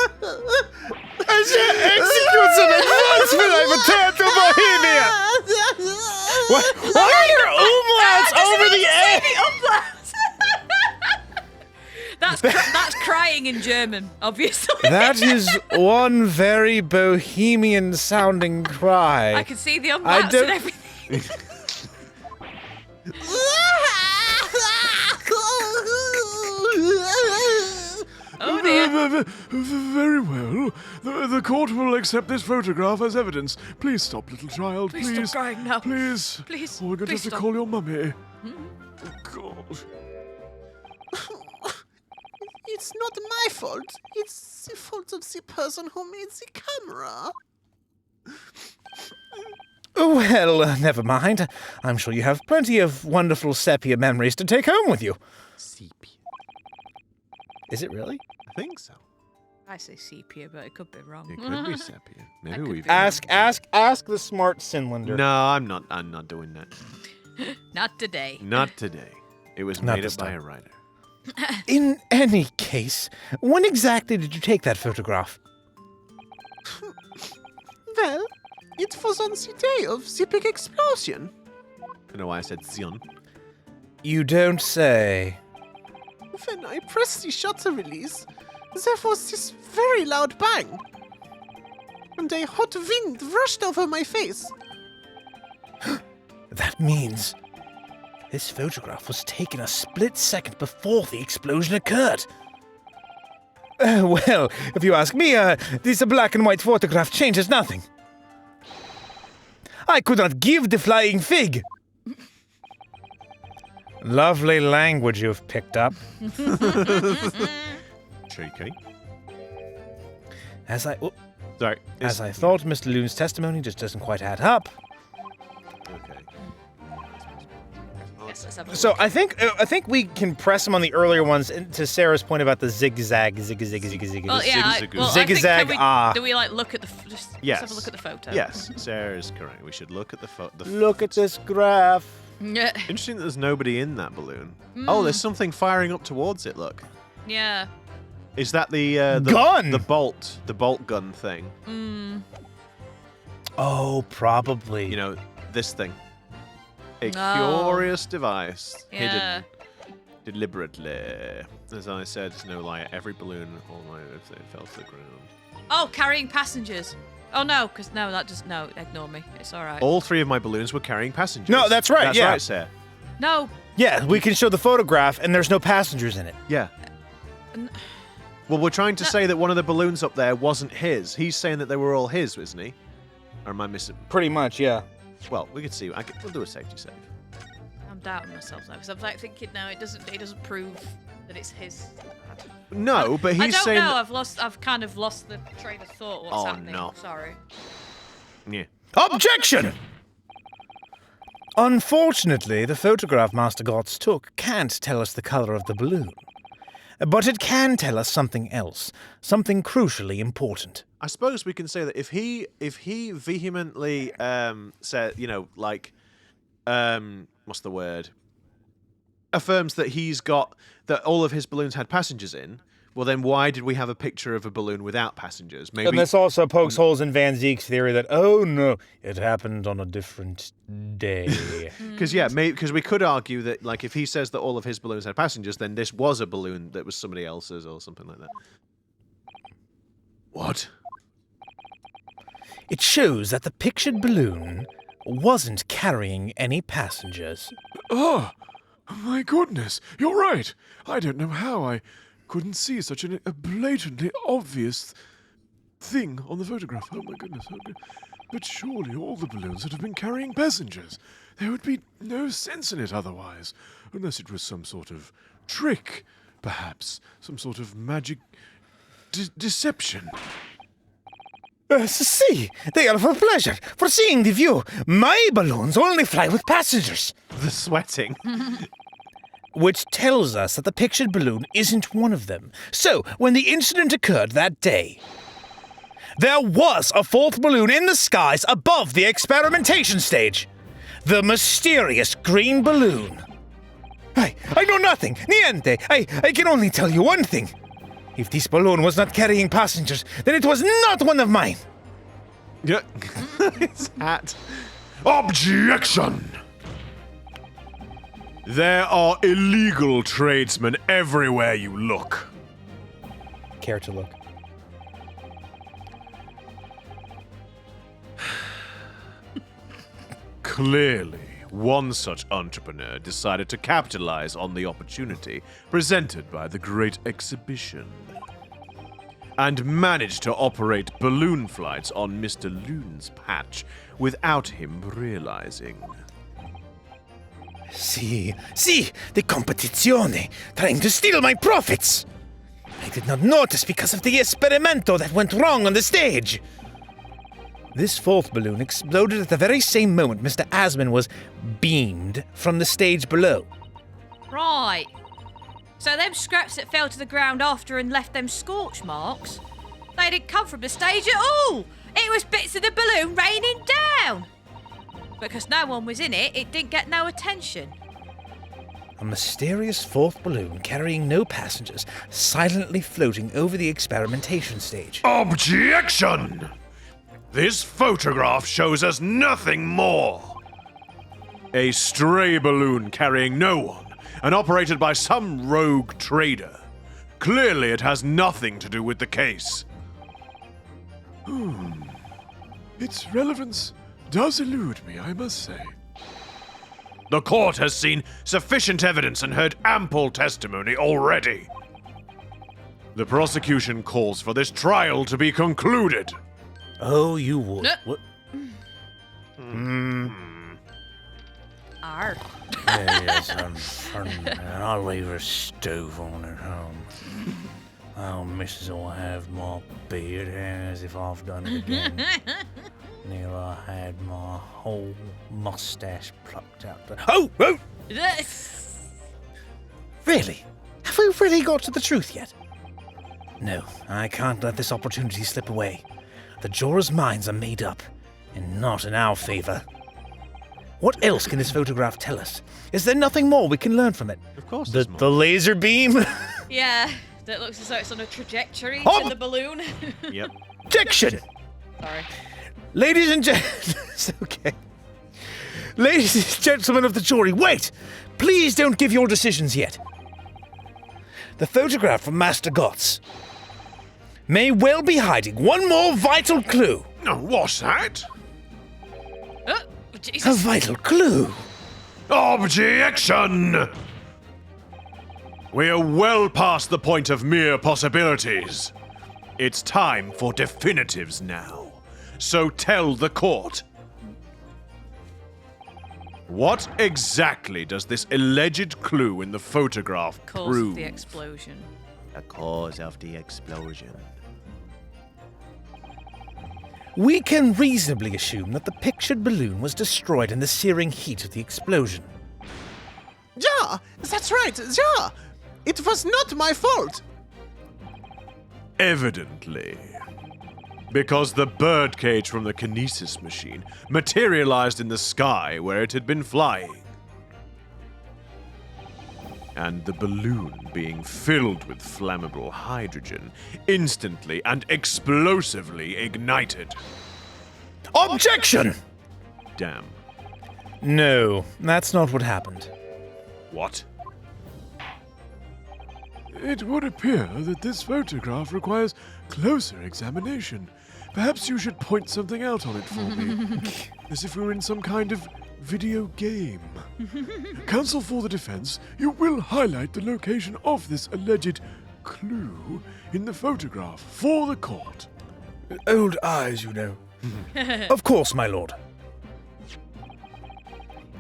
I shall execute some advance when I return to Bohemia! Why are your umlauts over the A?
That's crying in German, obviously.
That is one very Bohemian sounding cry.
I can see the
I
umlauts
don't-
and everything. Oh dear.
Very well. The court will accept this photograph as evidence. Please stop, little child.
Please
Please.
stop crying now.
Please.
Please,
Oh, we're going to
please
have to
stop.
call your mummy. Oh, God.
It's not my fault. It's the fault of the person who made the camera.
Well, never mind. I'm sure you have plenty of wonderful sepia memories to take home with you.
Sepia.
Is it really?
I think so.
I say sepia, but it could be wrong.
It could be sepia. Maybe
could
we've.
be.
Ask the smart Sinlander.
No, I'm not. I'm not doing that.
Not today.
Not today. It was
Not
made
this
up by
time.
a writer.
In any case, when exactly did you take that photograph?
Well, it was on the day of the big explosion.
I don't know why I said Zion.
You don't say.
When I pressed the shutter release, there was this very loud bang. And a hot wind rushed over my face.
That means this photograph was taken a split second before the explosion occurred. Well, if you ask me, this black and white photograph changes nothing. I could not give the flying fig.
Lovely language you've picked up.
Cheeky.
As I
Sorry.
thought, Mr. Lune's testimony just doesn't quite add up.
Okay.
Yes, let's have a
So
look.
I think we can press him on the earlier ones to Sarah's point about the zigzag.
Well, yeah.
Zig-a-zag.
I think,
Zig-a-zag,
can we,
ah.
Do we like look at the? Just
Yes.
Let's have a look at the photo.
Yes, Sarah is correct. We should look at the photo.
Look at this graph.
Yeah.
Interesting that there's nobody in that balloon. Oh, there's something firing up towards it. Look.
Yeah.
Is that the
Gun!
The bolt gun thing?
Oh, probably.
You know, this thing. A
No.
curious device
Yeah.
hidden deliberately. As I said, no lie. Every balloon, all night if they fell to the ground.
Oh, carrying passengers. Oh no, ignore me. It's all right.
All three of my balloons were carrying passengers.
No, that's right,
That's
yeah.
right, Sarah.
No.
Yeah, we can show the photograph, and there's no passengers in it.
Yeah. Well, we're trying to say that one of the balloons up there wasn't his. He's saying that they were all his, isn't he? Or am I missing?
Pretty much, yeah.
Well, we could see. We'll do a safety save.
I'm doubting myself now because I'm like thinking, no, it doesn't prove that it's his.
No, but he's saying.
I don't know. I've kind of lost the train of thought. What's happening?
No.
Sorry.
Yeah.
Objection!
Unfortunately, the photograph Master Gotts took can't tell us the color of the balloon. But it can tell us something else, something crucially important.
I suppose we can say that if he vehemently said, what's the word? Affirms that that all of his balloons had passengers in. Well, then why did we have a picture of a balloon without passengers? Maybe.
And this also pokes holes in Van Zeek's theory that, oh no, it happened on a different day.
Because we could argue that, like, if he says that all of his balloons had passengers, then this was a balloon that was somebody else's or something like that. What?
It shows that the pictured balloon wasn't carrying any passengers.
Oh, my goodness, you're right. I don't know how I couldn't see such a blatantly obvious thing on the photograph. Oh my goodness. But surely all the balloons would have been carrying passengers. There would be no sense in it otherwise, unless it was some sort of trick, perhaps. Some sort of magic deception.
See, they are for pleasure, for seeing the view. My balloons only fly with passengers.
The sweating.
Which tells us that the pictured balloon isn't one of them. So, when the incident occurred that day, there was a fourth balloon in the skies above the experimentation stage. The mysterious green balloon. I know nothing. Niente. I can only tell you one thing. If this balloon was not carrying passengers, then it was not one of mine.
Yeah. His hat.
Objection!
There are illegal tradesmen everywhere you look.
Care to look?
Clearly, one such entrepreneur decided to capitalize on the opportunity presented by the Great Exhibition and managed to operate balloon flights on Mr. Lune's patch without him realizing.
See, the competizione, trying to steal my profits. I did not notice because of the esperimento that went wrong on the stage.
This fourth balloon exploded at the very same moment Mr. Asman was beamed from the stage below.
Right. So them scraps that fell to the ground after and left them scorch marks, they didn't come from the stage at all. It was bits of the balloon raining down. Because no one was in it, it didn't get no attention.
A mysterious fourth balloon carrying no passengers, silently floating over the experimentation stage.
Objection! This photograph shows us nothing more. A stray balloon carrying no one and operated by some rogue trader. Clearly it has nothing to do with the case.
Its relevance does elude me, I must say.
The court has seen sufficient evidence and heard ample testimony already. The prosecution calls for this trial to be concluded.
Oh, you would.
What? Arr.
Yes, I'll leave a stove on at home. Oh, Mrs. will have my beard as if I've done it again. Near I had my whole mustache plucked out. Oh!
Really? Have we really got to the truth yet? No, I can't let this opportunity slip away. The jurors' minds are made up, and not in our favor. What else can this photograph tell us? Is there nothing more we can learn from it?
Of course
The
there's more.
the laser beam?
Yeah, that looks as though it's on a trajectory
Oh!
in the balloon.
Yep.
Objection!
Sorry.
Ladies and gentlemen, it's okay. Ladies and gentlemen of the jury, wait! Please don't give your decisions yet. The photograph from Master Gotts may well be hiding one more vital clue.
What's that?
Oh,
A
Jesus.
vital clue.
Objection! We are well past the point of mere possibilities. It's time for definitives now. So tell the court. What exactly does this alleged clue in the photograph
Cause
prove?
of the explosion.
The cause of the explosion.
We can reasonably assume that the pictured balloon was destroyed in the searing heat of the explosion.
Yeah, that's right, yeah. It was not my fault.
Evidently. Because the birdcage from the kinesis machine materialized in the sky where it had been flying. And the balloon being filled with flammable hydrogen instantly and explosively ignited.
Objection!
Damn.
No, that's not what happened.
What?
It would appear that this photograph requires closer examination. Perhaps you should point something out on it for me, as if we were in some kind of video game. Counsel for the defense, you will highlight the location of this alleged clue in the photograph for the court.
Old eyes, you know. Of course, my lord.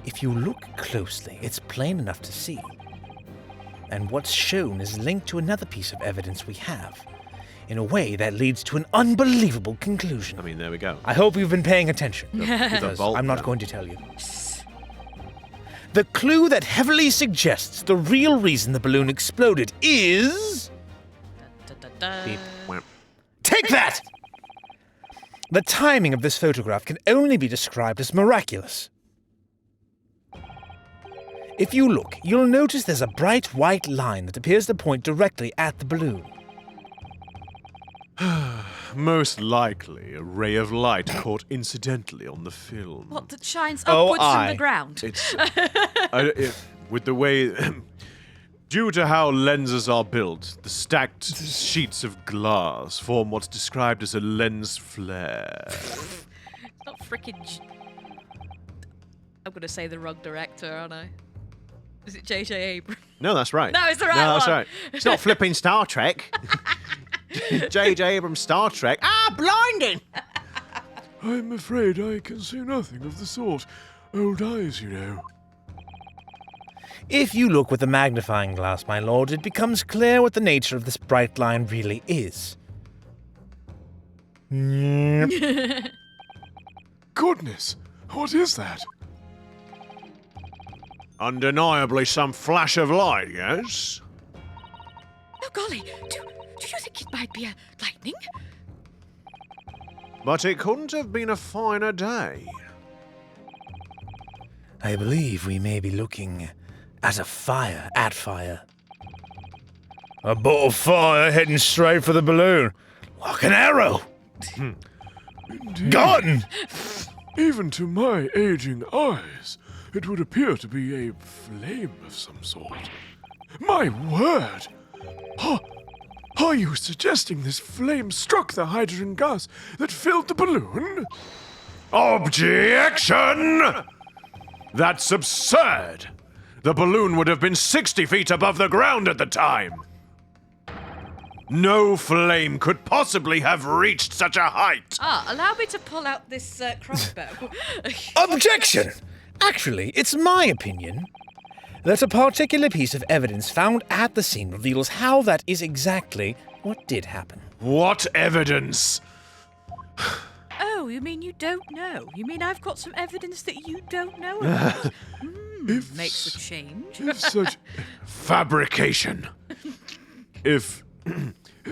If you look closely, it's plain enough to see. And what's shown is linked to another piece of evidence we have, in a way that leads to an unbelievable conclusion.
I mean, there we go.
I hope you've been paying attention, because
bolt
I'm not
gun.
going to tell you. The clue that heavily suggests the real reason the balloon exploded is...
Beep.
Take that! The timing of this photograph can only be described as miraculous. If you look, you'll notice there's a bright white line that appears to point directly at the balloon.
Most likely a ray of light caught incidentally on the film.
What, that shines
Oh,
upwards from
aye.
the ground?
It's with the way, due to how lenses are built, the stacked sheets of glass form what's described as a lens flare.
Not frickin'. I'm gonna say the wrong director, aren't I? Is it J.J. Abrams?
No, that's right.
No, it's the right
No, that's
one.
right.
It's not flipping Star Trek. J.J. Abrams' Star Trek. Ah, blinding!
I'm afraid I can see nothing of the sort. Old eyes, you know.
If you look with a magnifying glass, my lord, it becomes clear what the nature of this bright line really is.
Goodness, what is that?
Undeniably some flash of light, yes?
Oh golly, do you think it might be a lightning?
But it couldn't have been a finer day.
I believe we may be looking at a fire. A ball of fire heading straight for the balloon. Like an arrow.
Indeed.
Gone!
Even to my aging eyes, it would appear to be a flame of some sort. My word! Are you suggesting this flame struck the hydrogen gas that filled the balloon?
Objection! That's absurd! The balloon would have been 60 feet above the ground at the time. No flame could possibly have reached such a height.
Allow me to pull out this crossbow.
Objection! Actually, it's my opinion that a particular piece of evidence found at the scene reveals how that is exactly what did happen.
What evidence?
Oh, you mean you don't know? You mean I've got some evidence that you don't know about? Makes a change.
If such
Fabrication.
if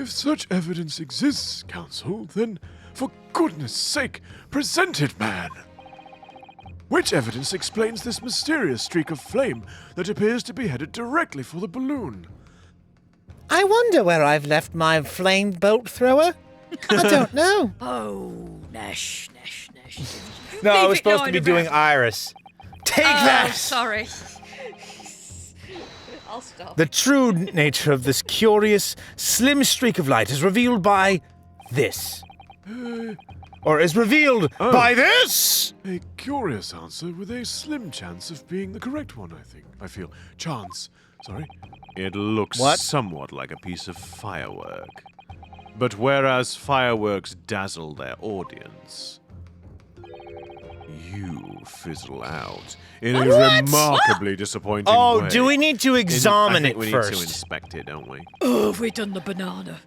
such evidence exists, counsel, then for goodness sake, present it, man. Which evidence explains this mysterious streak of flame that appears to be headed directly for the balloon?
I wonder where I've left my flame bolt thrower. I don't know.
Oh, Nash.
No, I
Leave
was
it
supposed to
going
be
about.
doing Iris. Take
Oh,
that!
sorry. I'll stop.
The true nature of this curious, slim streak of light is revealed by this.
Or is revealed by this?
A curious answer with a slim chance of being the correct one, I think. I feel. Chance. Sorry?
It looks
What?
somewhat like a piece of firework. But whereas fireworks dazzle their audience, you fizzle out in a remarkably disappointing way.
Oh, do we need to examine
I think
it
we
first?
need to inspect it, don't we?
Oh, have we done the banana?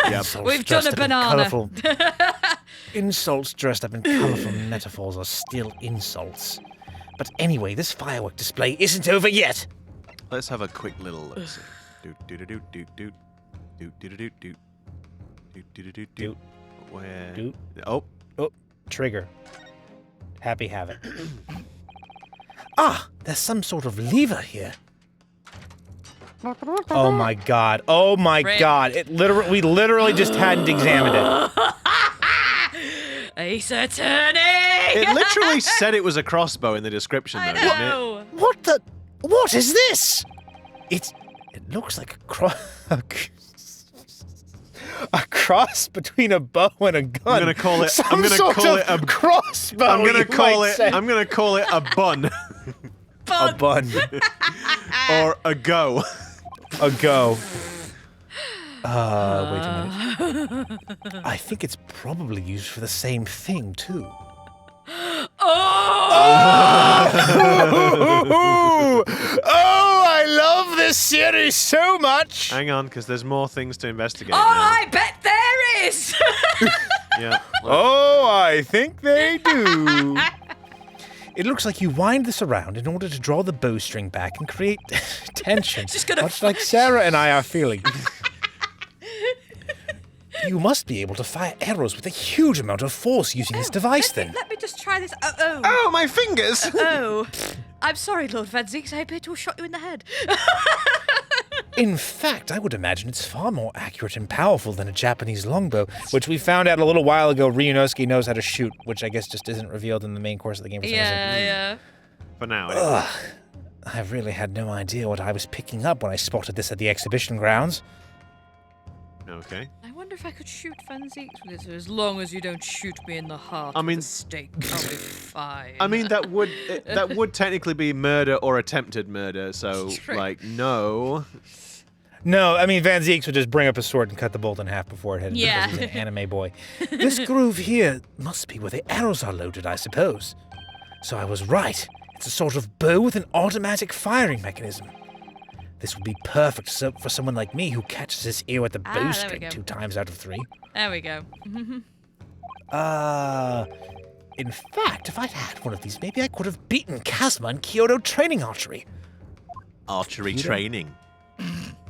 Insults
We've done
dressed
a
up in
banana.
colourful- Insults dressed up in colourful metaphors are still insults. But anyway, this firework display isn't over yet.
Let's have a quick little look. Doot doot doot doot doot doot doot doot doot doot doot doot doot. Where?
Doot.
Oh,
Oh, trigger. Happy Havoc. There's some sort of lever here. Oh my god. Oh my
Rip.
god. We literally just hadn't examined it.
Ace Attorney!
it literally said it was a crossbow in the description,
I
though, didn't it?
know.
What is this? It looks like a cross between a bow and a gun.
I'm gonna call it.
Some
I'm gonna
sort
call
of
it a.
crossbow.
I'm gonna
you
call
might
it.
say.
I'm gonna call it a bun
a bun.
or a go.
A go. Wait a minute. I think it's probably used for the same thing, too. Oh, I love this series so much.
Hang on, because there's more things to investigate.
Oh,
now.
I bet there is!
Yeah.
Oh, I think they do. It looks like you wind this around in order to draw the bowstring back and create tension,
Just gonna
much like Sarah and I are feeling. You must be able to fire arrows with a huge amount of force using this device, then.
Let me just try this.
Oh, my fingers!
Oh. I'm sorry, Lord Van Zeeks. I appear to have shot you in the head.
In fact, I would imagine it's far more accurate and powerful than a Japanese longbow, which we found out a little while ago Ryunosuke knows how to shoot, which I guess just isn't revealed in the main course of the game for some reason.
Yeah.
For now. Anyway.
I really had no idea what I was picking up when I spotted this at the exhibition grounds.
Okay.
I wonder if I could shoot Van Zeeks with it. As long as you don't shoot me in the heart.
I mean-
with the stake, I'll be fine.
I mean, that would technically be murder or attempted murder. So,
True.
like, no.
No, I mean, Van Zeeks would just bring up a sword and cut the bolt in half before it hit him
Yeah.
because he's an anime boy. This groove here must be where the arrows are loaded, I suppose. So I was right. It's a sort of bow with an automatic firing mechanism. This would be perfect for someone like me who catches his ear with the
there we
bowstring
go.
2 times out of 3.
There we go.
In fact, if I'd had one of these, maybe I could have beaten Kazuma in Kyoto training archery.
Archery training.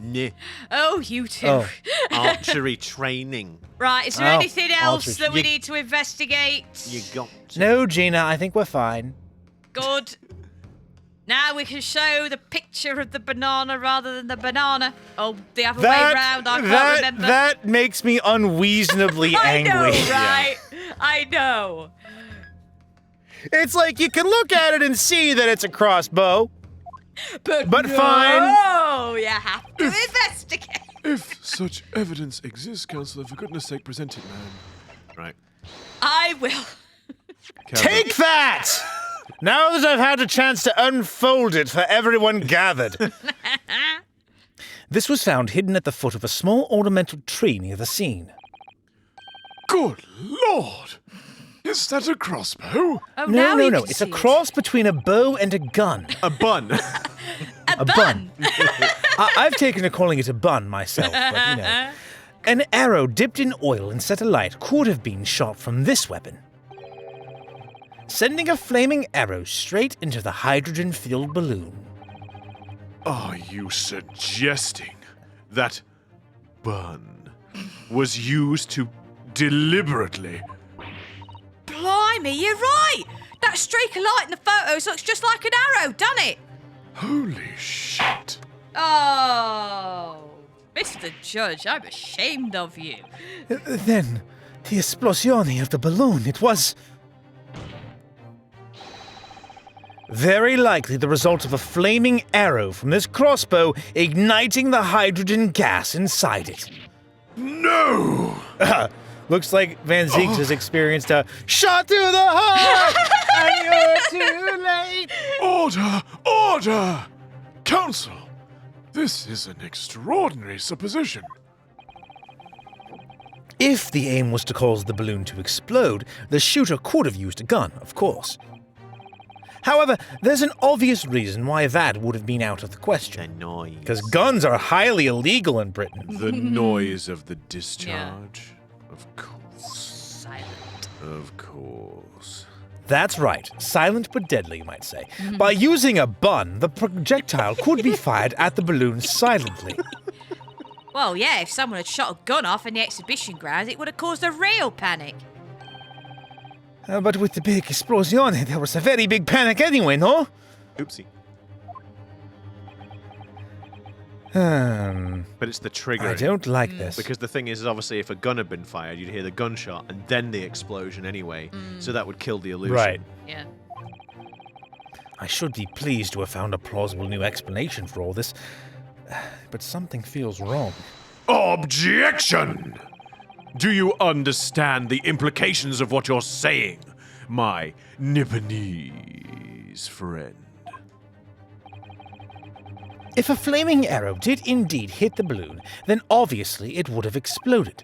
Nah.
Oh, you two.
Oh.
Archery training.
Right, is there
Oh,
anything else
Aldrich,
that we
you-
need to investigate?
You got.
No, Gina, I think we're fine.
Good. Now we can show the picture of the banana rather than the banana. Oh, the other way round, I can't remember.
That makes me unreasonably
I
angry.
know, right? I know.
It's like you can look at it and see that it's a crossbow. But
no,
fine.
you have to investigate.
If such evidence exists, Counselor, for goodness sake, present it, man.
Right.
I will.
Take that! Now that I've had a chance to unfold it for everyone gathered. This was found hidden at the foot of a small ornamental tree near the scene.
Good Lord! Is that a crossbow?
Oh,
No,
now you can
it's a
see
cross between a bow and a gun.
A bun.
A bun. I've taken to calling it a bun myself, but you know. An arrow dipped in oil and set alight could have been shot from this weapon, sending a flaming arrow straight into the hydrogen-filled balloon.
Are you suggesting
That bun was used to deliberately.
Blimey, you're right. That streak of light in the photos looks just like an arrow, doesn't it?
Holy shit!
Oh, Mr. Judge, I'm ashamed of you.
Then, the esplosione of the balloon, it was very likely the result of a flaming arrow from this crossbow igniting the hydrogen gas inside it.
No!
Looks like Van Zeeks has experienced a shot through the heart, and you're too late.
Order! Order! Counsel, this is an extraordinary supposition.
If the aim was to cause the balloon to explode, the shooter could have used a gun, of course. However, there's an obvious reason why that would have been out of the question.
The noise.
Because guns are highly illegal in Britain.
The noise of the discharge. Of course.
Silent.
Of course.
That's right. Silent but deadly, you might say. By using a bun, the projectile could be fired at the balloon silently.
Well, yeah, if someone had shot a gun off in the exhibition grounds, it would have caused a real panic.
But with the big explosion, there was a very big panic anyway, no?
Oopsie.
Hmm.
But it's the trigger.
I don't like this.
Because the thing is obviously if a gun had been fired, you'd hear the gunshot and then the explosion anyway. So that would kill the illusion.
Right.
Yeah.
I should be pleased to have found a plausible new explanation for all this. But something feels wrong.
Objection! Do you understand the implications of what you're saying, my Nipponese friend?
If a flaming arrow did indeed hit the balloon, then obviously it would have exploded.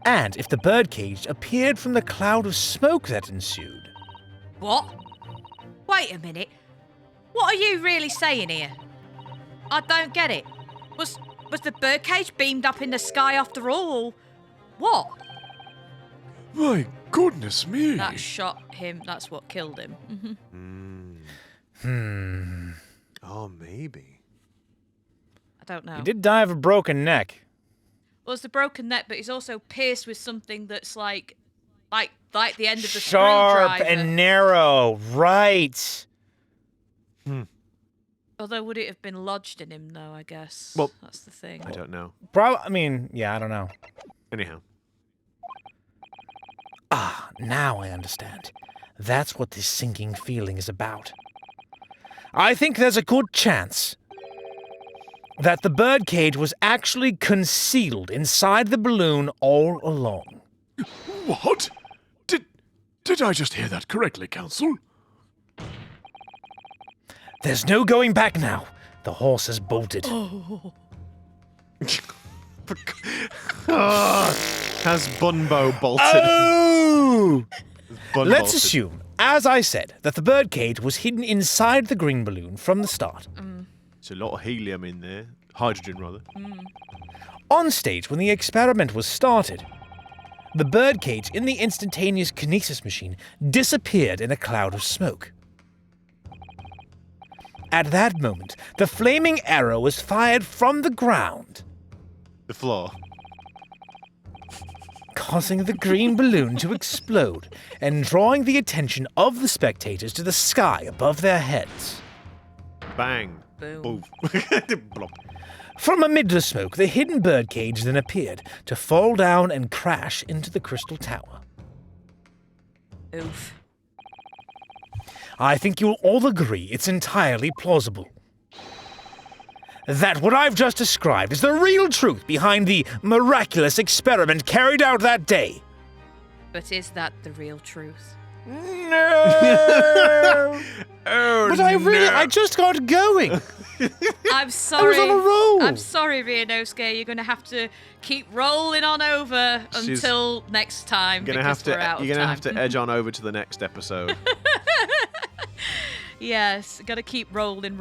And if the birdcage appeared from the cloud of smoke that ensued...
What? Wait a minute. What are you really saying here? I don't get it. Was the birdcage beamed up in the sky after all, or what?
My goodness me.
That shot him, that's what killed him.
Oh, maybe.
I don't know.
He did die of a broken neck.
Well, it's the broken neck, but he's also pierced with something that's like the end of the
Sharp
screwdriver.
and narrow, right.
Although, would it have been lodged in him, though, I guess?
Well,
that's the thing.
I don't know.
I don't know.
Anyhow.
Ah, now I understand. That's what this sinking feeling is about. I think there's a good chance that the birdcage was actually concealed inside the balloon all along.
What? Did I just hear that correctly, Counsel?
There's no going back now. The horse has bolted.
Has Bunbo bolted?
Oh!
Bun
Let's
bolted.
assume, as I said, that the birdcage was hidden inside the green balloon from the start.
There's a lot of helium in there. Hydrogen, rather.
On stage, when the experiment was started, the birdcage in the instantaneous kinesis machine disappeared in a cloud of smoke. At that moment, the flaming arrow was fired from the ground,
The floor.
causing the green balloon to explode and drawing the attention of the spectators to the sky above their heads.
Bang.
Boom.
Blop.
From amid the smoke, the hidden birdcage then appeared to fall down and crash into the crystal tower.
Oof.
I think you'll all agree it's entirely plausible. That what I've just described is the real truth behind the miraculous experiment carried out that day.
But is that the real truth?
No!
Oh,
But I just got going.
I'm sorry.
on a roll.
I'm sorry, Ryunosuke. You're going to have to keep rolling on over
She's
until next time.
You're gonna have to edge on over to the next episode.
Yes, gotta keep rolling.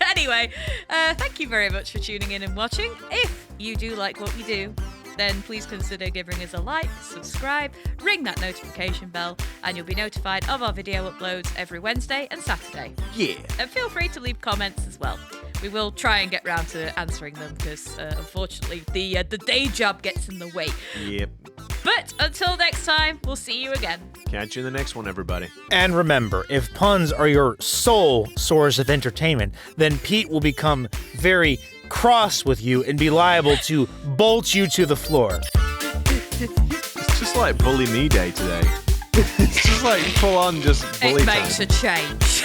Anyway, thank you very much for tuning in and watching. If you do like what we do, then please consider giving us a like, subscribe, ring that notification bell, and you'll be notified of our video uploads every Wednesday and Saturday.
Yeah.
And feel free to leave comments as well. We will try and get round to answering them because, unfortunately, the day job gets in the way.
Yep.
But until next time, we'll see you again.
Catch you in the next one, everybody.
And remember, if puns are your sole source of entertainment, then Pete will become very cross with you and be liable to bolt you to the floor.
It's just like Bully Me Day today. It's just like full on just bully
It
time.
makes a change.